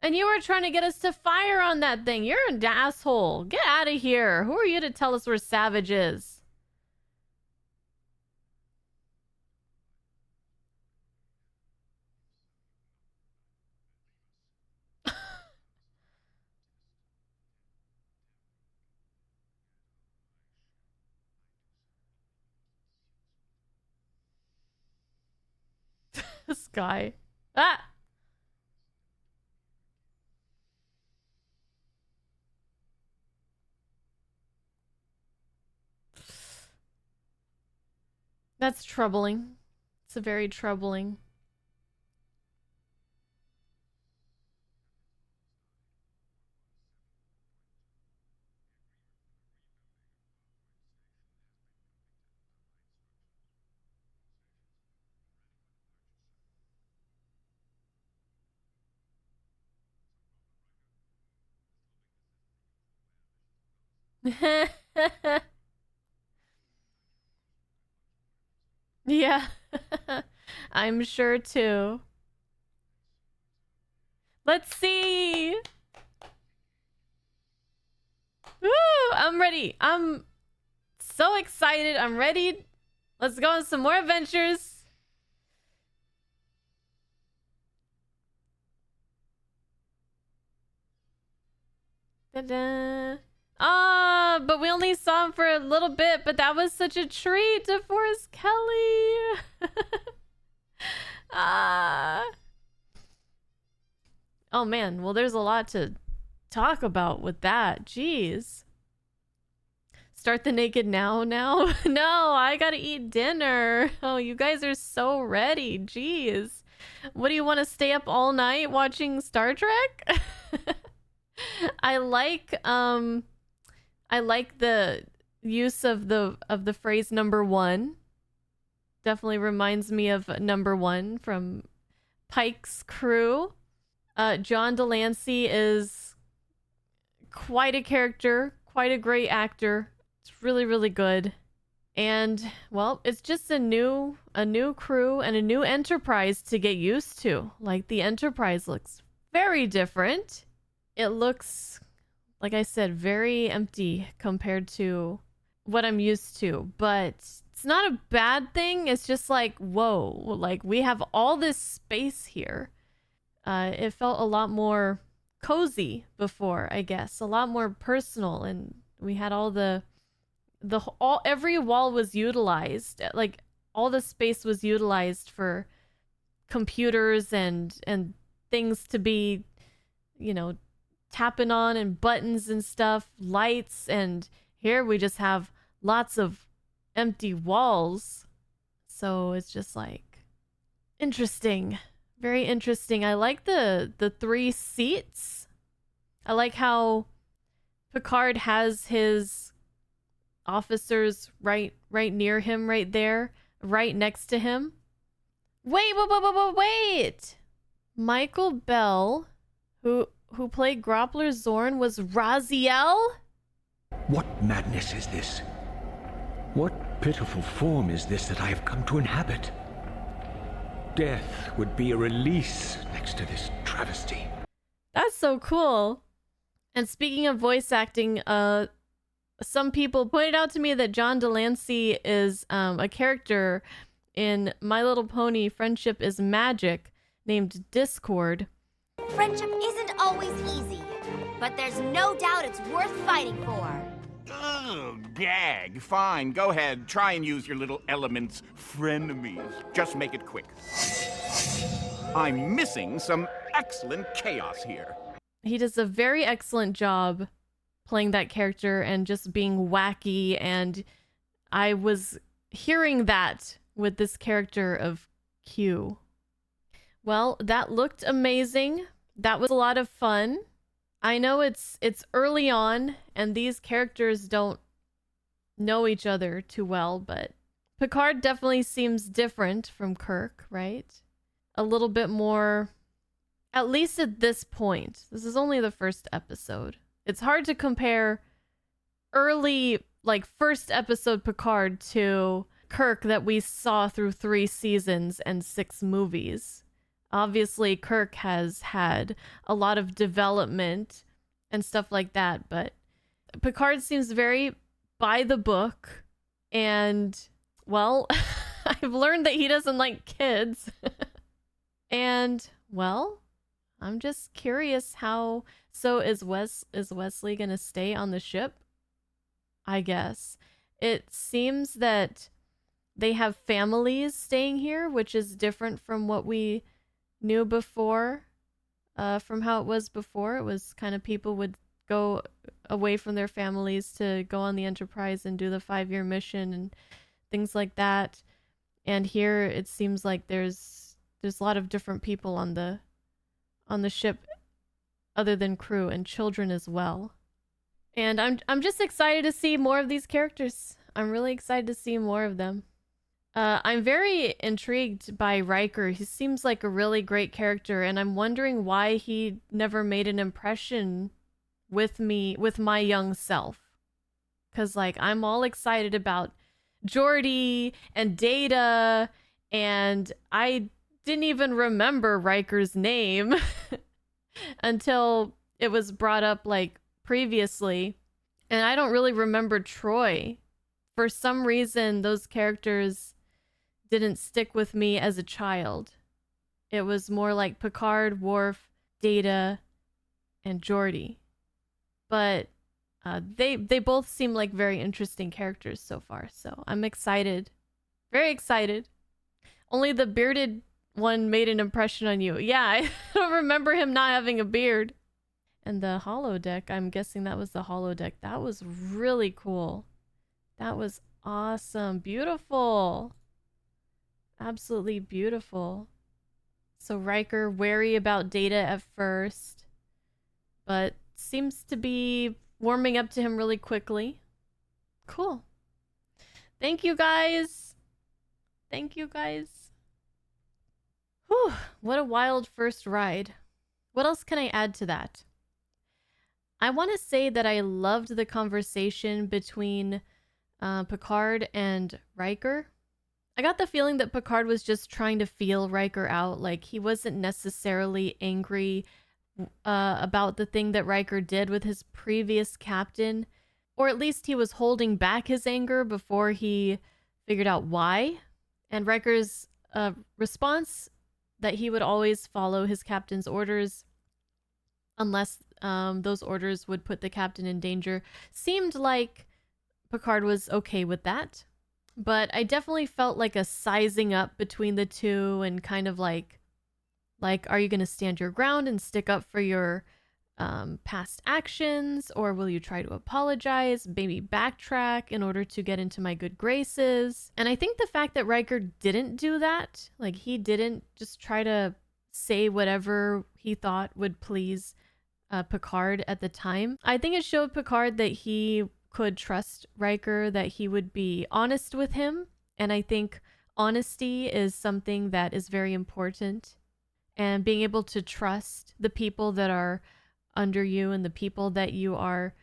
And you were trying to get us to fire on that thing. You're an asshole. Get out of here. Who are you to tell us we're savages? This guy. Ah! That's troubling. It's a very troubling. Yeah. I'm sure too. Let's see. Woo! I'm ready. I'm so excited. I'm ready. Let's go on some more adventures. Ta-da. Ah, but we only saw him for a little bit, but that was such a treat to Forrest Kelly. Ah. Oh man, well there's a lot to talk about with that. Jeez. Start the naked now. No, I gotta eat dinner. Oh, you guys are so ready. Jeez. What do you want to stay up all night watching Star Trek? I like the use of the phrase number one. Definitely reminds me of number one from Pike's Crew. John Delancey is quite a character, quite a great actor. It's really, really good. And well, it's just a new crew and a new Enterprise to get used to. Like the Enterprise looks very different. It looks, like I said, very empty compared to what I'm used to, but it's not a bad thing. It's just like, whoa, like we have all this space here. It felt a lot more cozy before, I guess, a lot more personal, and we had all every wall was utilized, like all the space was utilized for computers and things to be, you know, tapping on and buttons and stuff, lights, and here we just have lots of empty walls. So it's just like interesting. Very interesting. I like the three seats. I like how Picard has his officers right near him, right there, right next to him. Wait. Michael Bell, who played Groppler Zorn, was Raziel? What madness is this? What pitiful form is this that I have come to inhabit? Death would be a release next to this travesty. That's so cool. And speaking of voice acting, some people pointed out to me that John Delancey is a character in My Little Pony Friendship is Magic named Discord. Friendship isn't always easy, but there's no doubt it's worth fighting for. Ugh, gag. Fine, go ahead. Try and use your little elements, frenemies. Just make it quick. I'm missing some excellent chaos here. He does a very excellent job playing that character and just being wacky, and I was hearing that with this character of Q. Well, that looked amazing. That was a lot of fun. I know it's early on and these characters don't know each other too well, but Picard definitely seems different from Kirk, right? A little bit more, at least at this point. This is only the first episode. It's hard to compare early, like, first episode Picard to Kirk that we saw through 3 seasons and 6 movies. Obviously, Kirk has had a lot of development and stuff like that, but Picard seems very by the book, and, well, I've learned that he doesn't like kids. And, well, I'm just curious how... So is Wesley gonna stay on the ship? I guess. It seems that they have families staying here, which is different from what we knew before. From how it was before. It was kind of people would go away from their families to go on the Enterprise and do the 5-year mission and things like that. And here it seems like there's a lot of different people on the ship other than crew, and children as well. And I'm just excited to see more of these characters. I'm really excited to see more of them. I'm very intrigued by Riker. He seems like a really great character, and I'm wondering why he never made an impression with me, with my young self. Because, like, I'm all excited about Geordi and Data, and I didn't even remember Riker's name until it was brought up, like, previously. And I don't really remember Troy. For some reason, those characters didn't stick with me as a child. It was more like Picard, Worf, Data, and Geordi. But they both seem like very interesting characters so far, so I'm excited. Very excited. Only the bearded one made an impression on you. Yeah, I don't remember him not having a beard. And the holodeck, I'm guessing that was the holodeck. That was really cool. That was awesome. Beautiful. Absolutely beautiful. So Riker wary about Data at first, but seems to be warming up to him really quickly. Cool. Thank you guys. Thank you guys. Whew, what a wild first ride. What else can I add to that? I want to say that I loved the conversation between Picard and Riker. I got the feeling that Picard was just trying to feel Riker out. Like, he wasn't necessarily angry about the thing that Riker did with his previous captain. Or at least he was holding back his anger before he figured out why. And Riker's response that he would always follow his captain's orders unless those orders would put the captain in danger seemed like Picard was okay with that. But I definitely felt like a sizing up between the two, and kind of like, are you going to stand your ground and stick up for your past actions, or will you try to apologize, maybe backtrack in order to get into my good graces? And I think the fact that Riker didn't do that, like, he didn't just try to say whatever he thought would please Picard at the time, I think it showed Picard that he could trust Riker, that he would be honest with him. And I think honesty is something that is very important. And being able to trust the people that are under you and the people that you are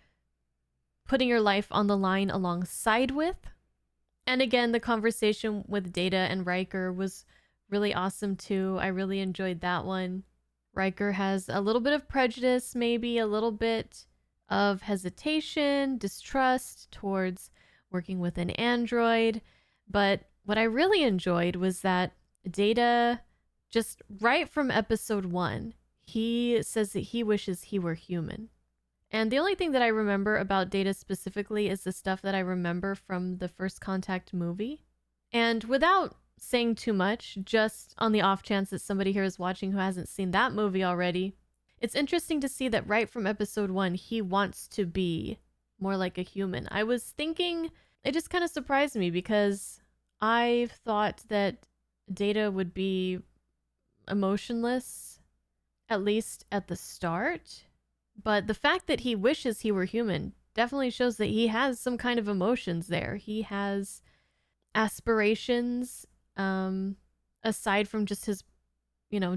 putting your life on the line alongside with. And again, the conversation with Data and Riker was really awesome too. I really enjoyed that one. Riker has a little bit of prejudice, maybe a little bit of hesitation, distrust towards working with an android. But what I really enjoyed was that Data, just right from episode 1, he says that he wishes he were human. And the only thing that I remember about Data specifically is the stuff that I remember from the First Contact movie. And without saying too much, just on the off chance that somebody here is watching who hasn't seen that movie already, it's interesting to see that right from episode 1, he wants to be more like a human. I was thinking, it just kind of surprised me because I thought that Data would be emotionless, at least at the start. But the fact that he wishes he were human definitely shows that he has some kind of emotions there. He has aspirations, aside from just his,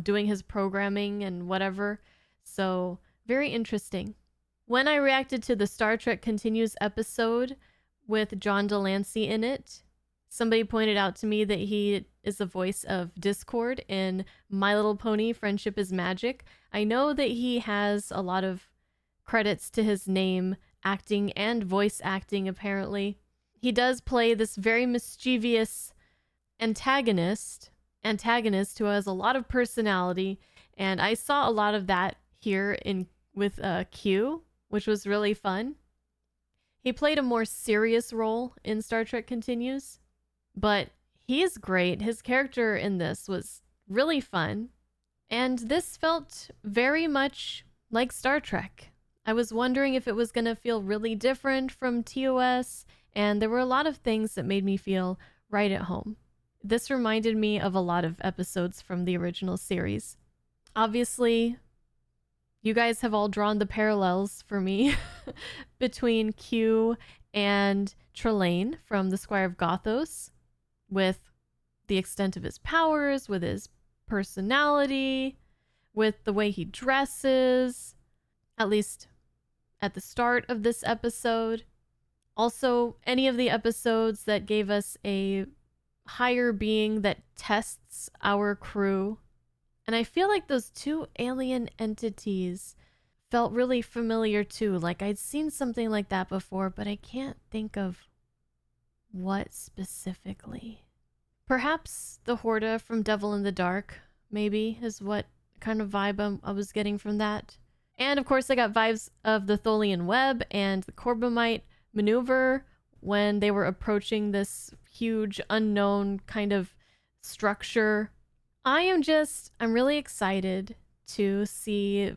doing his programming and whatever. So, very interesting. When I reacted to the Star Trek Continues episode with John Delancey in it, somebody pointed out to me that he is the voice of Discord in My Little Pony Friendship is Magic. I know that he has a lot of credits to his name, acting and voice acting, apparently. He does play this very mischievous antagonist who has a lot of personality, and I saw a lot of that here with Q, which was really fun. He played a more serious role in Star Trek Continues, but he is great. His character in this was really fun, and this felt very much like Star Trek. I was wondering if it was going to feel really different from TOS, and there were a lot of things that made me feel right at home. This reminded me of a lot of episodes from the original series. Obviously, you guys have all drawn the parallels for me between Q and Trelane from The Squire of Gothos, with the extent of his powers, with his personality, with the way he dresses, at least at the start of this episode. Also, any of the episodes that gave us a higher being that tests our crew. And I feel like those two alien entities felt really familiar too. Like I'd seen something like that before, but I can't think of what specifically. Perhaps the Horda from Devil in the Dark, maybe, is what kind of vibe I was getting from that. And of course, I got vibes of the Tholian Web and the Corbomite maneuver when they were approaching this huge unknown kind of structure. I'm really excited to see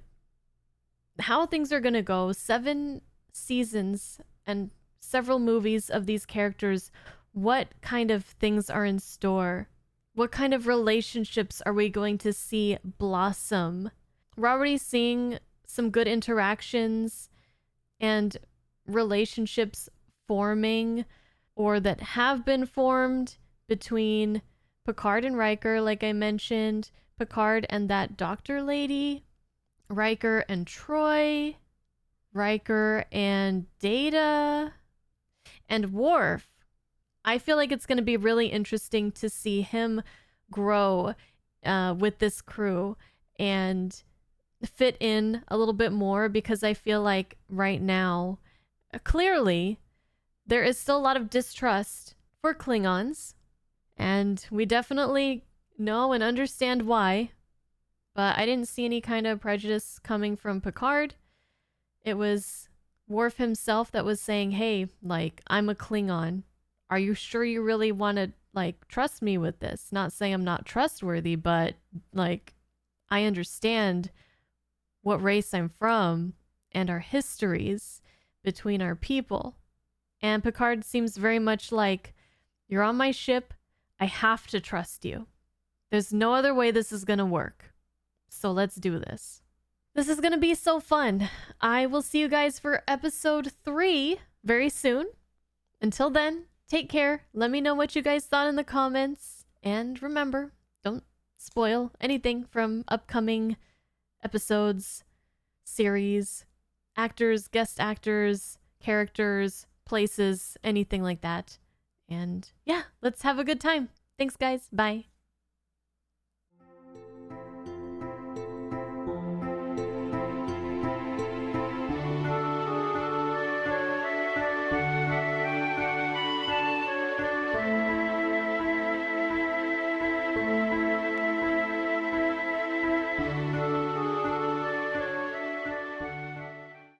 how things are going to go. 7 seasons and several movies of these characters. What kind of things are in store? What kind of relationships are we going to see blossom? We're already seeing some good interactions and relationships forming, or that have been formed, between Picard and Riker, like I mentioned, Picard and that doctor lady, Riker and Troy, Riker and Data, and Worf. I feel like it's going to be really interesting to see him grow with this crew and fit in a little bit more, because I feel like right now, clearly, there is still a lot of distrust for Klingons, and we definitely know and understand why, but I didn't see any kind of prejudice coming from Picard. It was Worf himself that was saying, hey, like, I'm a Klingon. Are you sure you really want to, like, trust me with this? Not saying I'm not trustworthy, but, like, I understand what race I'm from and our histories between our people. And Picard seems very much like, you're on my ship, I have to trust you. There's no other way this is going to work. So let's do this. This is going to be so fun. I will see you guys for episode 3 very soon. Until then, take care. Let me know what you guys thought in the comments. And remember, don't spoil anything from upcoming episodes, series, actors, guest actors, characters, places, anything like that. And yeah, let's have a good time. Thanks, guys. Bye.